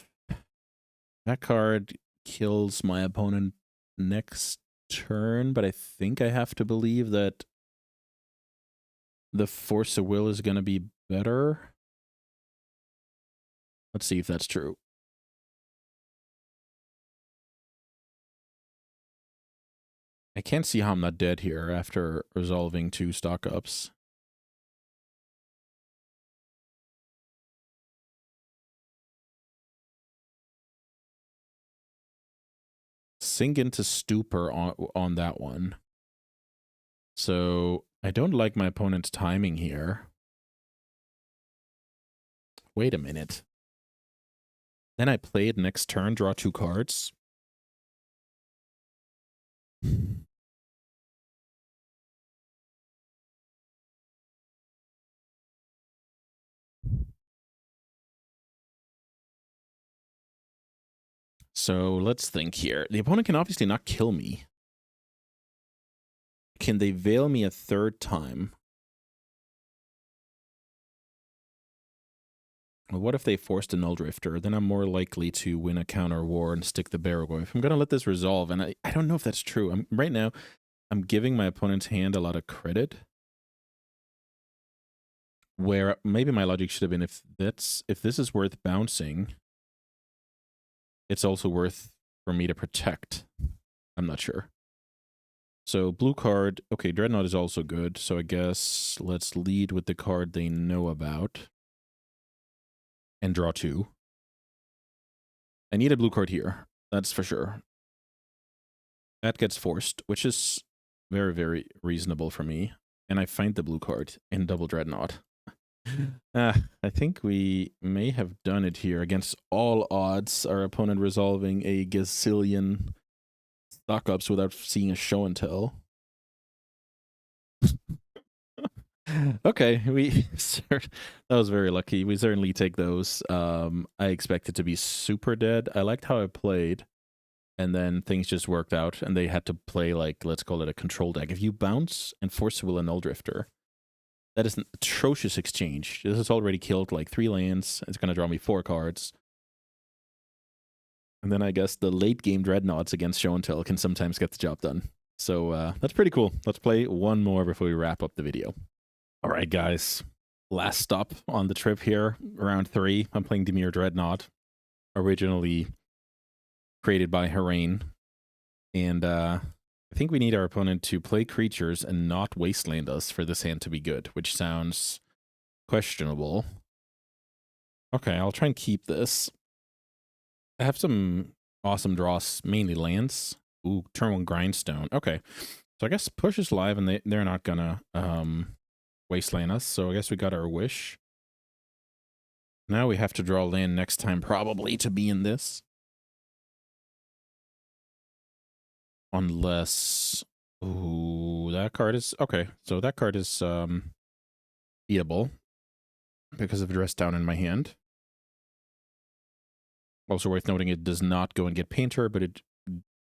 That card kills my opponent next turn, but I think I have to believe that the Force of Will is going to be better. Let's see if that's true. I can't see how I'm not dead here after resolving 2 stock-ups. Sink into Stupor on that one. So I don't like my opponent's timing here. Wait a minute. Then I play it next turn, draw 2 cards. So let's think here. The opponent can obviously not kill me. Can they veil me a 3rd time? Well, what if they forced a Null Drifter? Then I'm more likely to win a counter war and stick the Baragoi. If I'm going to let this resolve, and I don't know if that's true. Right now, I'm giving my opponent's hand a lot of credit. Where maybe my logic should have been if this is worth bouncing, it's also worth for me to protect. I'm not sure. So blue card, okay, Dreadnought is also good. So I guess let's lead with the card they know about. And draw 2. I need a blue card here. That's for sure. That gets forced, which is very, very reasonable for me. And I find the blue card in double Dreadnought. I think we may have done it here. Against all odds, our opponent resolving a gazillion stock-ups without seeing a show and tell. Okay, that was very lucky. We certainly take those. I expected to be super dead. I liked how I played, and then things just worked out, and they had to play, like, let's call it a control deck. If you bounce and Force Will a Null Drifter, that is an atrocious exchange. This has already killed like 3 lands. It's going to draw me 4 cards. And then I guess the late game Dreadnoughts against Show and Tell can sometimes get the job done. So that's pretty cool. Let's play one more before we wrap up the video. All right, guys. Last stop on the trip here, round 3. I'm playing Dimir Dreadnought, originally created by Harain. And I think we need our opponent to play creatures and not wasteland us for this hand to be good, which sounds questionable. Okay, I'll try and keep this. I have some awesome draws, mainly lands. Ooh, turn 1 Grindstone. Okay, so I guess Push is live, and they're not gonna wasteland us, so I guess we got our wish. Now we have to draw land next time, probably, to be in this. Unless... Ooh, that card is... Okay, so that card is beatable because of Dress Down in my hand. Also worth noting, it does not go and get Painter, but it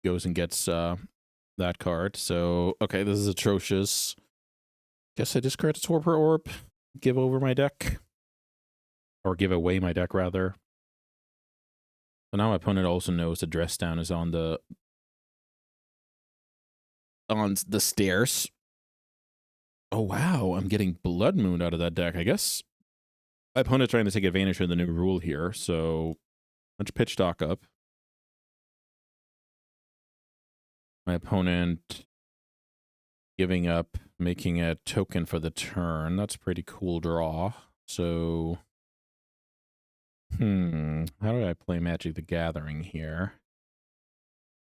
goes and gets that card. So, okay, this is atrocious. Guess I discard a Torpor Orb, give over my deck. Or give away my deck, rather. So now my opponent also knows that Dress Down is on the stairs. Oh, wow, I'm getting Blood Moon out of that deck. I guess my opponent's trying to take advantage of the new rule here, so let's pitch Dock up. My opponent giving up, making a token for the turn. That's a pretty cool draw. So, how do I play Magic the Gathering here?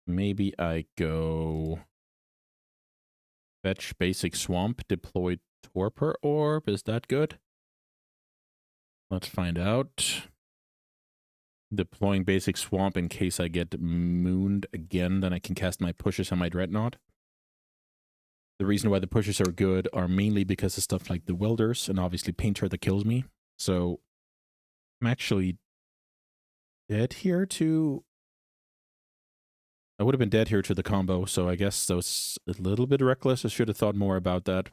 Maybe I go fetch Basic Swamp, deploy Torpor Orb. Is that good? Let's find out. Deploying Basic Swamp in case I get mooned again, then I can cast my pushes on my Dreadnought. The reason why the pushes are good are mainly because of stuff like the Welders and obviously Painter that kills me. So I'm actually dead here to... I would have been dead here to the combo, so I guess that was a little bit reckless. I should have thought more about that.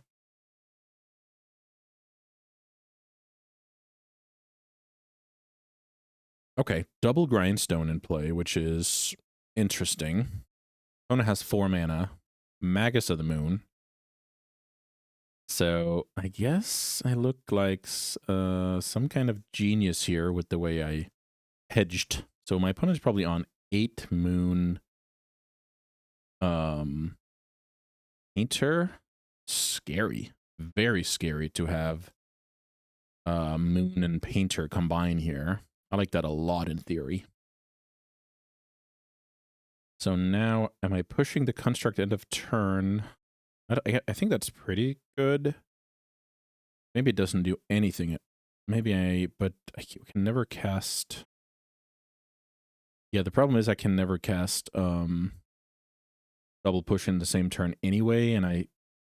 Okay, double grindstone in play, which is interesting. Opponent has 4 mana, Magus of the Moon. So I guess I look like some kind of genius here with the way I hedged. So my opponent's probably on 8 moon painter. Scary. Very scary to have moon and painter combine here. I like that a lot in theory. So now, am I pushing the construct end of turn? I think that's pretty good. Maybe it doesn't do anything. But I can never cast. Yeah, the problem is I can never cast double push in the same turn anyway, and I'm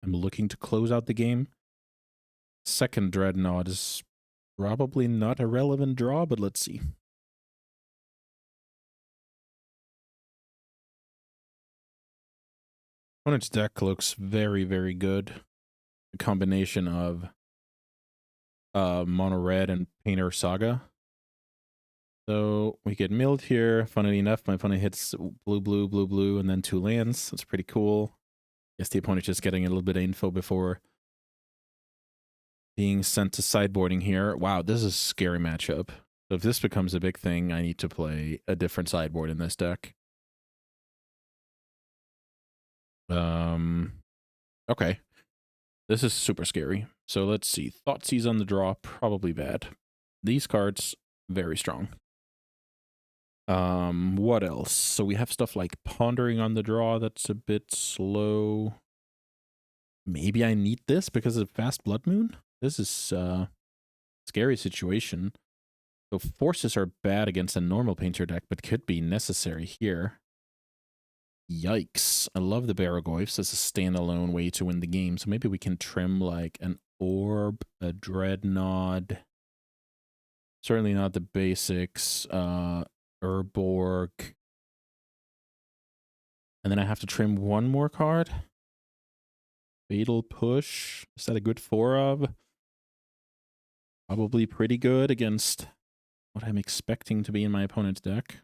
looking to close out the game. Second Dreadnought is probably not a relevant draw, but let's see. Opponent's deck looks very, very good. A combination of mono red and painter saga. So we get milled here. Funnily enough, my opponent hits blue, blue, blue, blue, and then 2 lands. That's pretty cool. Guess the opponent's just getting a little bit of info before being sent to sideboarding here. Wow, this is a scary matchup. So if this becomes a big thing, I need to play a different sideboard in this deck. Okay. This is super scary. So let's see. Thoughtseize on the draw, probably bad. These cards, very strong. What else? So we have stuff like Pondering on the draw, that's a bit slow. Maybe I need this because of Fast Blood Moon? This is a scary situation. So forces are bad against a normal painter deck, but could be necessary here. Yikes. I love the Barragoyfs as a standalone way to win the game. So maybe we can trim like an Orb, a Dreadnought. Certainly not the basics. Urborg. And then I have to trim one more card. Fatal Push. Is that a good 4 of? Probably pretty good against what I'm expecting to be in my opponent's deck.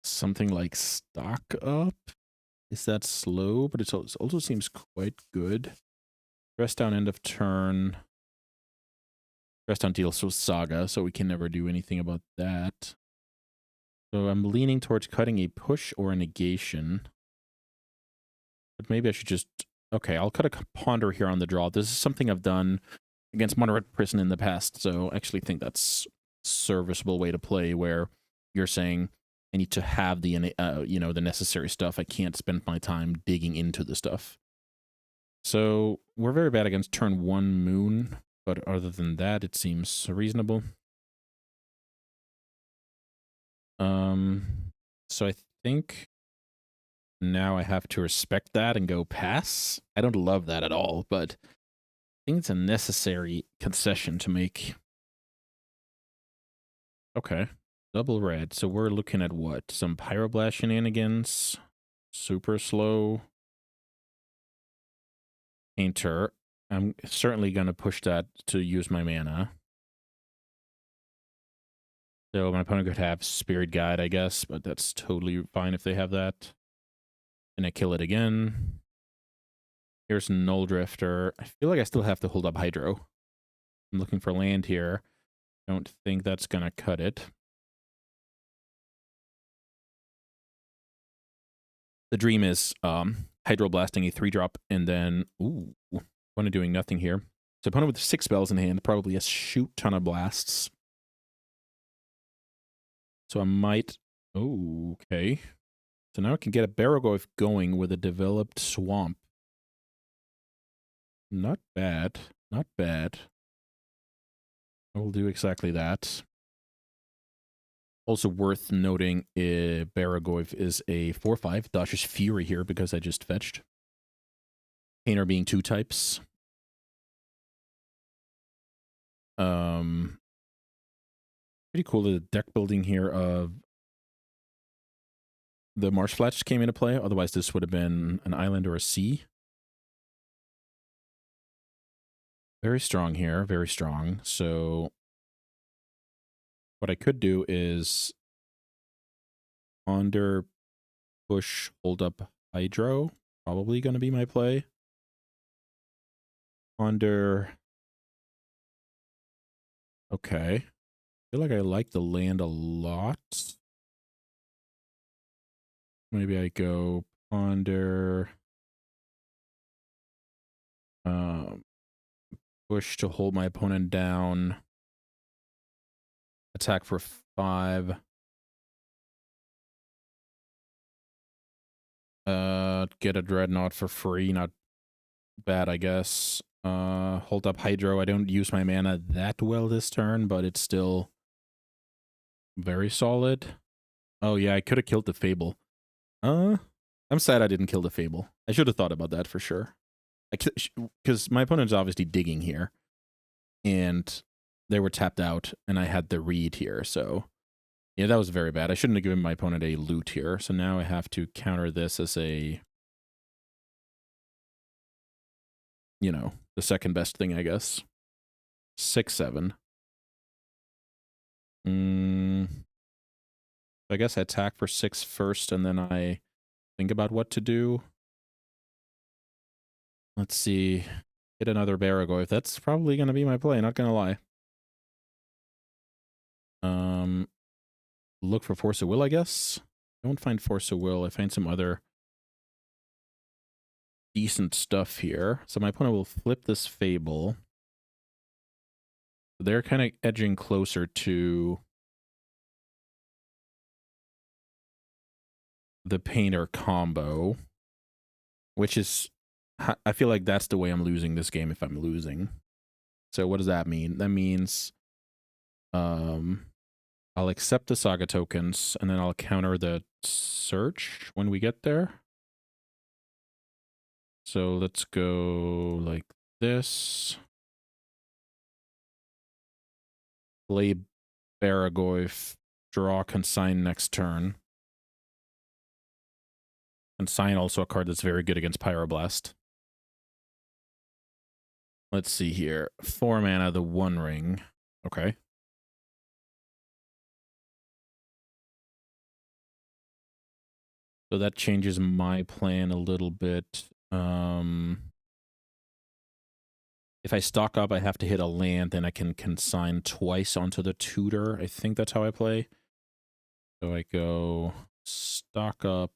Something like Stock Up. Is that slow? But it also seems quite good. Dress down end of turn. Dress down deals with Saga, so we can never do anything about that. So I'm leaning towards cutting a push or a negation. But maybe I should just... Okay, I'll cut a Ponder here on the draw. This is something I've done against Mono Red Prison in the past, so I actually think that's a serviceable way to play, where you're saying, I need to have the the necessary stuff. I can't spend my time digging into the stuff. So we're very bad against turn 1 moon, but other than that, it seems reasonable. So I think now I have to respect that and go pass. I don't love that at all, but I think it's a necessary concession to make. Okay. Double red. So we're looking at what? Some Pyroblast shenanigans. Super slow. Painter. I'm certainly going to push that to use my mana. So my opponent could have Spirit Guide, I guess, but that's totally fine if they have that. And I kill it again. Here's Null Drifter. I feel like I still have to hold up Hydro. I'm looking for land here. Don't think that's going to cut it. The dream is Hydroblasting a 3-drop and then... Ooh, opponent doing nothing here. So opponent with 6 spells in hand, probably a shoot ton of blasts. So I might... Oh, okay. So now I can get a Barragoyf going with a developed swamp. Not bad. Not bad. I will do exactly that. Also worth noting, Barragoyf is a 4/5. Dodger's Fury here because I just fetched. Painter being 2 types. Pretty cool the deck building here of the Marsh Fletch came into play. Otherwise, this would have been an island or a sea. Very strong here, very strong. So what I could do is ponder, push, hold up Hydro. Probably going to be my play. Ponder. Okay. I feel like I like the land a lot. Maybe I go ponder. Push to hold my opponent down. Attack for 5. Get a Dreadnought for free. Not bad, I guess. Hold up Hydro. I don't use my mana that well this turn, but it's still very solid. Oh yeah, I could have killed the Fable. I'm sad I didn't kill the Fable. I should have thought about that for sure. Because my opponent's obviously digging here. And they were tapped out, and I had the read here, so... Yeah, that was very bad. I shouldn't have given my opponent a loot here, so now I have to counter this as a... You know, the second best thing, I guess. 6-7. I guess I attack for 6 first, and then I think about what to do. Let's see. Hit another Baragoyf. That's probably going to be my play, not going to lie. Look for Force of Will, I guess. I don't find Force of Will. I find some other decent stuff here. So my opponent will flip this Fable. They're kind of edging closer to the Painter combo, which is... I feel like that's the way I'm losing this game if I'm losing. So what does that mean? That means I'll accept the Saga tokens, and then I'll counter the search when we get there. So let's go like this. Play Baragoyf, draw Consign next turn. Consign also a card that's very good against Pyroblast. Let's see here. 4 mana, the One Ring. Okay. So that changes my plan a little bit. If I stock up, I have to hit a land, then I can consign twice onto the tutor. I think that's how I play. So I go stock up.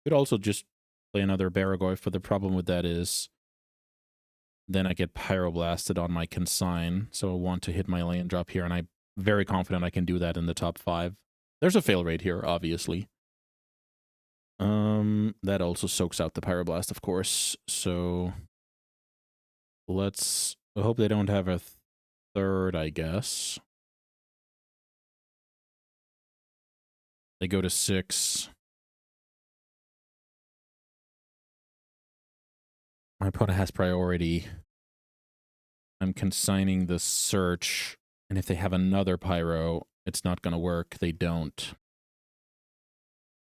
Could also just play another Baragoyf, but the problem with that is then I get Pyroblasted on my consign. So I want to hit my land drop here, and I'm very confident I can do that in the top 5. There's a fail rate here, obviously. That also soaks out the Pyroblast, of course. So let's hope they don't have a third, I guess. They go to 6. My opponent has priority. I'm consigning the search, and if they have another Pyro, it's not going to work. They don't.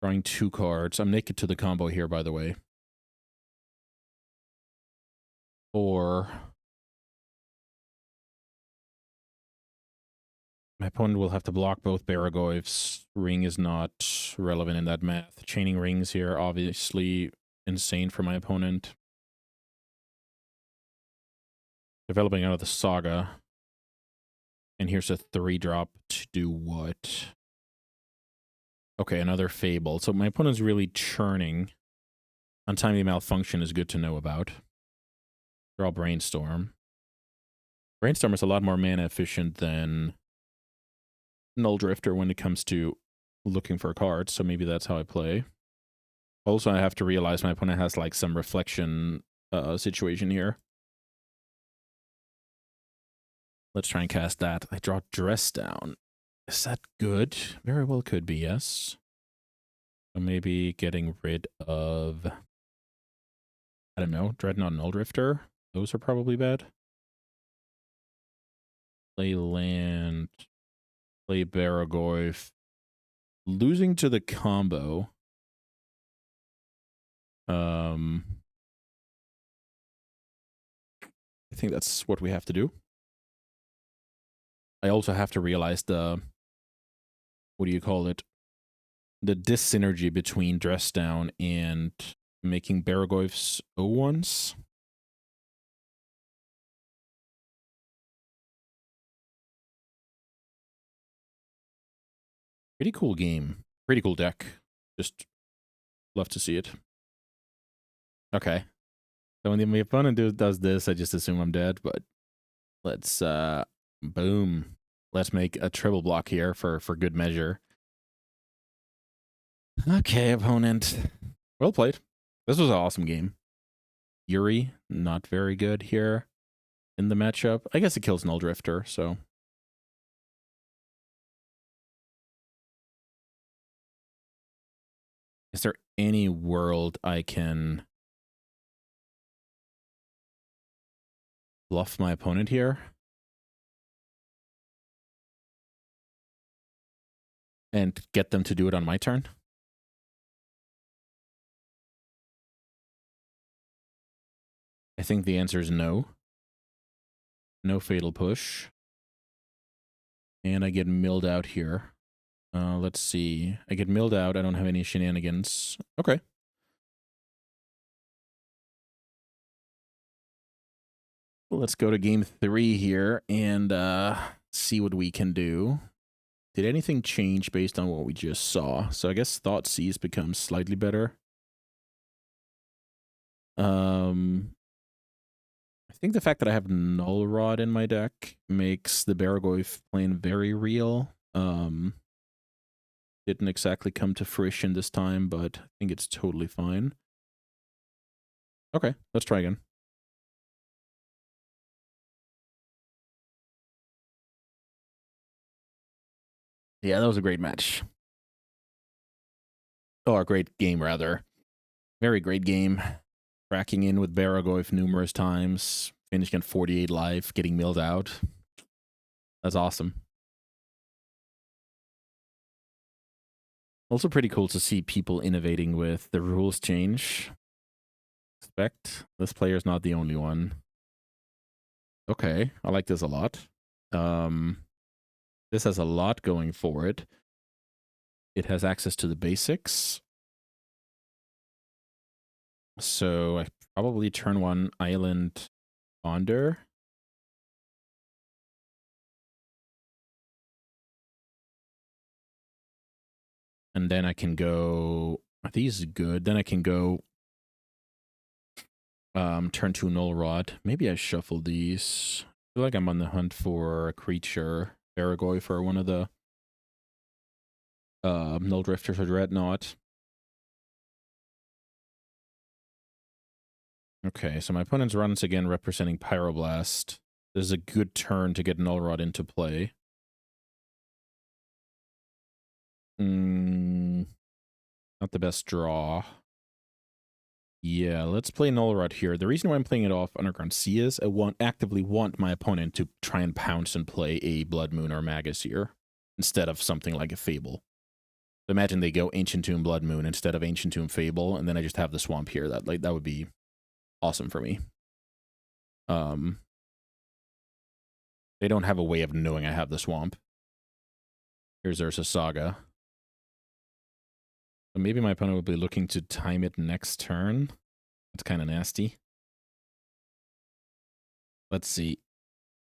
Drawing 2 cards. I'm naked to the combo here, by the way. 4. My opponent will have to block both Baragoyfs. Ring is not relevant in that math. Chaining rings here, obviously insane for my opponent. Developing out of the Saga. And here's a 3-drop to do what? Okay, another Fable. So my opponent's really churning. Untimely Malfunction is good to know about. Draw Brainstorm. Brainstorm is a lot more mana efficient than Null Drifter when it comes to looking for cards, so maybe that's how I play. Also, I have to realize my opponent has like some reflection situation here. Let's try and cast that. I draw Dress Down. Is that good? Very well could be, yes. So maybe getting rid of, I don't know, Dreadnought, Null Drifter. Those are probably bad. Play land. Play Baragoyf. Losing to the combo. I think that's what we have to do. I also have to realize the, what do you call it? The dyssynergy between Dress Down and making Baragoyf's O1s. Pretty cool game. Pretty cool deck. Just love to see it. Okay. So when my opponent does this, I just assume I'm dead, but let's, boom. Let's make a triple block here for good measure. Okay, opponent. Well played. This was an awesome game. Yuri, not very good here in the matchup. I guess it kills Null Drifter, so. Is there any world I can bluff my opponent here? And get them to do it on my turn? I think the answer is no. No Fatal Push. And I get milled out here. Let's see. I get milled out. I don't have any shenanigans. Okay. Well, let's go to game 3 here and see what we can do. Did anything change based on what we just saw? So I guess Thoughtseize becomes slightly better. I think the fact that I have Null Rod in my deck makes the Baragoyf plane very real. Didn't exactly come to fruition this time, but I think it's totally fine. Okay, let's try again. Yeah, that was a great match. Oh, a great game, rather. Very great game. Cracking in with Baragoyf numerous times. Finishing at 48 life, getting milled out. That's awesome. Also pretty cool to see people innovating with the rules change. Expect this player's not the only one. Okay, I like this a lot. This has a lot going for it. It has access to the basics. So I probably turn 1 Island Ponder. And then I can go, are these good? Then I can go turn 2 Null Rod. Maybe I shuffle these. I feel like I'm on the hunt for a creature. Baragoy for one of the Null Drifters or Dreadnought. Okay, so my opponent's runs again representing Pyroblast. This is a good turn to get Null Rod into play. Not the best draw. Yeah, let's play Null Rod here. The reason why I'm playing it off Underground Sea is I actively want my opponent to try and pounce and play a Blood Moon or Magus here instead of something like a Fable. So imagine they go Ancient Tomb, Blood Moon instead of Ancient Tomb, Fable, and then I just have the Swamp here. That would be awesome for me. They don't have a way of knowing I have the Swamp. Here's Ursa Saga. So maybe my opponent will be looking to time it next turn. That's kind of nasty. Let's see.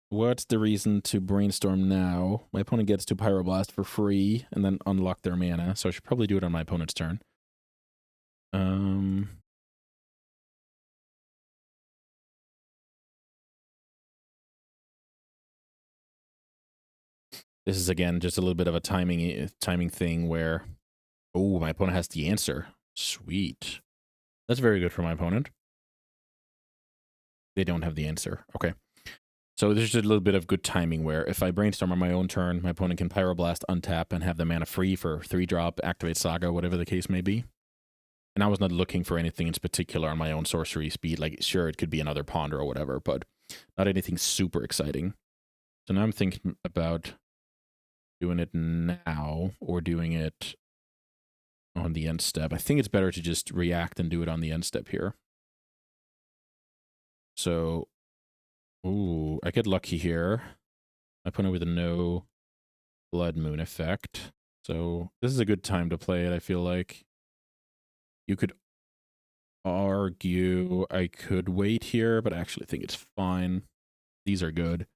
What's the reason to brainstorm now? My opponent gets to Pyroblast for free and then unlock their mana, so I should probably do it on my opponent's turn. This is, again, just a little bit of a timing thing where, oh, my opponent has the answer. Sweet. That's very good for my opponent. They don't have the answer. Okay. So there's just a little bit of good timing where if I brainstorm on my own turn, my opponent can Pyroblast, untap, and have the mana free for 3-drop, activate Saga, whatever the case may be. And I was not looking for anything in particular on my own sorcery speed. Like, sure, it could be another Ponder or whatever, but not anything super exciting. So now I'm thinking about doing it now or doing it on the end step. I think it's better to just react and do it on the end step here. So Ooh, I get lucky here. I put it with a no blood moon effect. So this is a good time to play it, I feel like. You could argue I could wait here, but I actually think it's fine. These are good.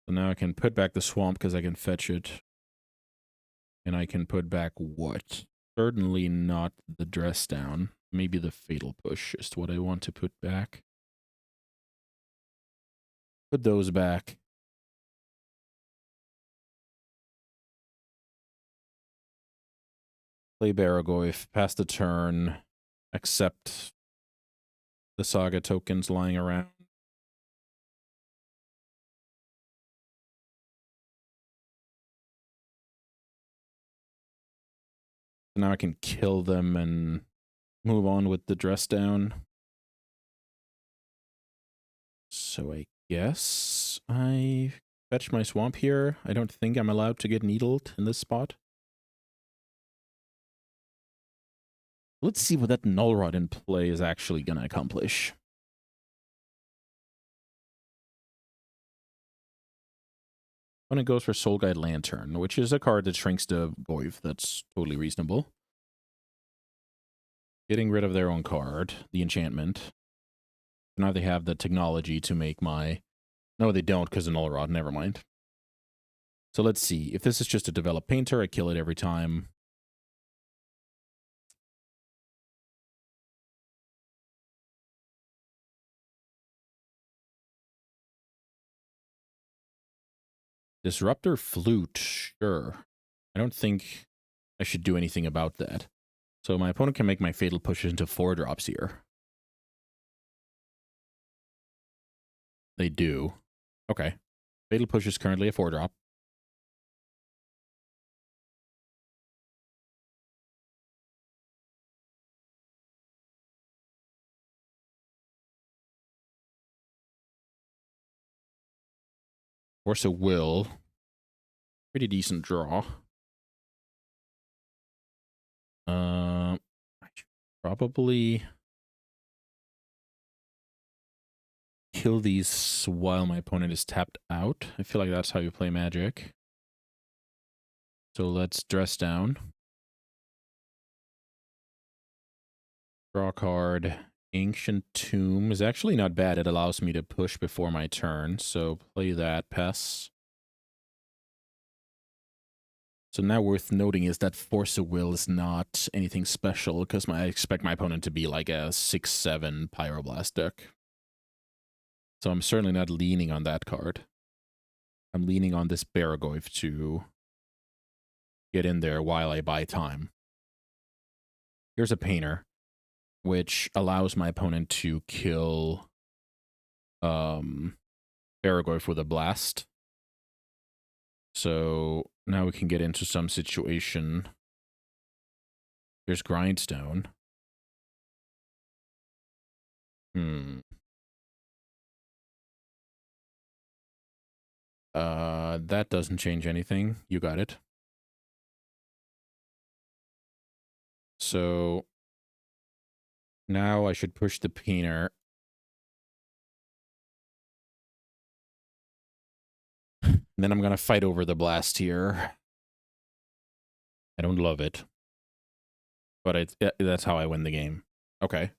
So now I can put back the swamp because I can fetch it. And I can put back what? Certainly not the dress down. Maybe the fatal push is what I want to put back. Put those back. Play Baragoyf, pass the turn, accept the saga tokens lying around. Now I can kill them and move on with the dress down. So I guess I fetch my swamp here. I don't think I'm allowed to get needled in this spot. Let's see what that null rod in play is actually going to accomplish. When it goes for Soul Guide Lantern, which is a card that shrinks the Goyf. That's totally reasonable. Getting rid of their own card, the enchantment. Now they have the technology to make my... No, they don't because of Null Rod. Never mind. So let's see. If this is just a develop painter, I kill it every time. Disruptor Flute, sure. I don't think I should do anything about that. So my opponent can make my Fatal Push into 4 drops here. They do. Okay. Fatal Push is currently a 4 drop. Force of Will. Pretty decent draw. I should probably kill these while my opponent is tapped out. I feel like that's how you play Magic. So let's dress down. Draw a card. Ancient Tomb is actually not bad. It allows me to push before my turn. So play that, pass. So now worth noting is that Force of Will is not anything special because I expect my opponent to be like a 6/7 Pyroblast deck. So I'm certainly not leaning on that card. I'm leaning on this Baragoyf to get in there while I buy time. Here's a Painter, which allows my opponent to kill Baragoyf with a Blast. So now we can get into some situation. Here's Grindstone. That doesn't change anything. You got it. So now I should push the Painter. Then I'm going to fight over the Blast here. I don't love it. But that's how I win the game. Okay.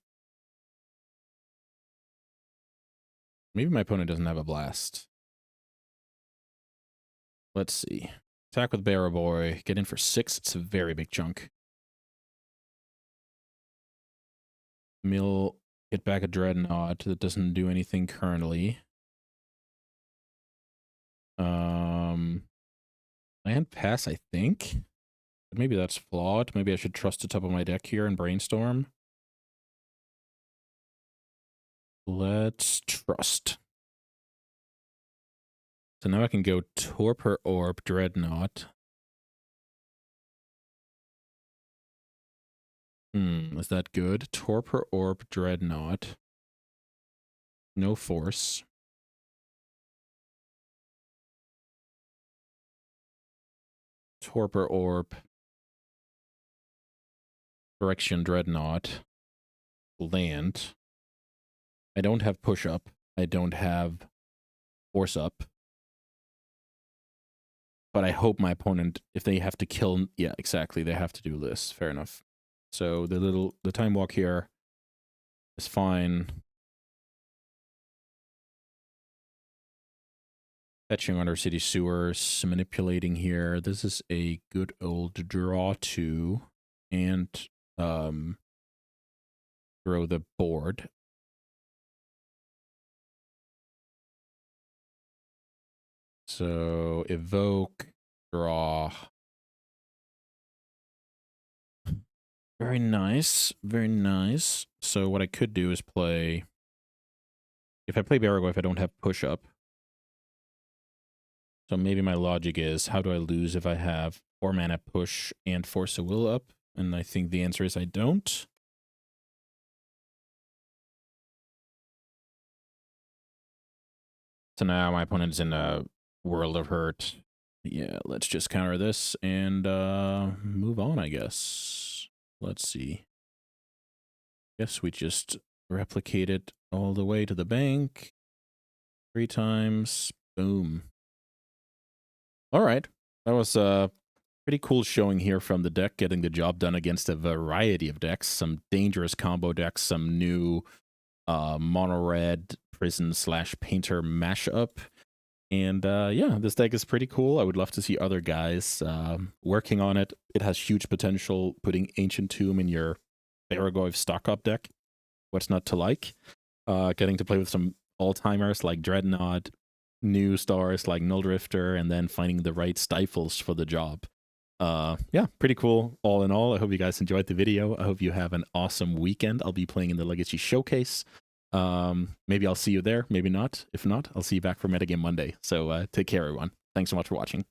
Maybe my opponent doesn't have a Blast. Let's see. Attack with Baraboy. Get in for 6. It's a very big chunk. Mill. Get back a Dreadnought that doesn't do anything currently. Land pass, I think. But maybe that's flawed. Maybe I should trust the top of my deck here and brainstorm. Let's trust. So now I can go Torpor Orb, Dreadnought. Is that good? Torpor Orb, Dreadnought. No force. Torpor Orb. Direction Dreadnought. Land. I don't have push-up. I don't have force up. But I hope my opponent, if they have to kill, yeah, exactly, they have to do this. Fair enough. So the time walk here is fine. Fetching Undercity Sewers, manipulating here. This is a good old draw 2 and throw the board. So evoke, draw. Very nice, very nice. So what I could do is play, if I play Baragoi, I don't have push up. So maybe my logic is, how do I lose if I have 4 mana push and Force of Will up? And I think the answer is I don't. So now my opponent's in a world of hurt. Yeah, let's just counter this and move on, I guess. Let's see. Guess we just replicate it all the way to the bank. 3 times. Boom. All right. That was a pretty cool showing here from the deck, getting the job done against a variety of decks. Some dangerous combo decks, some new mono-red prison/painter mashup. And yeah, this deck is pretty cool. I would love to see other guys working on it. It has huge potential, putting Ancient Tomb in your Baragoi stock-up deck. What's not to like? Getting to play with some all-timers like Dreadnought, new stars like Null Drifter, and then finding the right stifles for the job. Yeah, pretty cool all in all. I hope you guys enjoyed the video. I hope you have an awesome weekend. I'll be playing in the Legacy Showcase. Maybe I'll see you there, maybe not. If not, I'll see you back for Metagame Monday. So take care, everyone. Thanks so much for watching.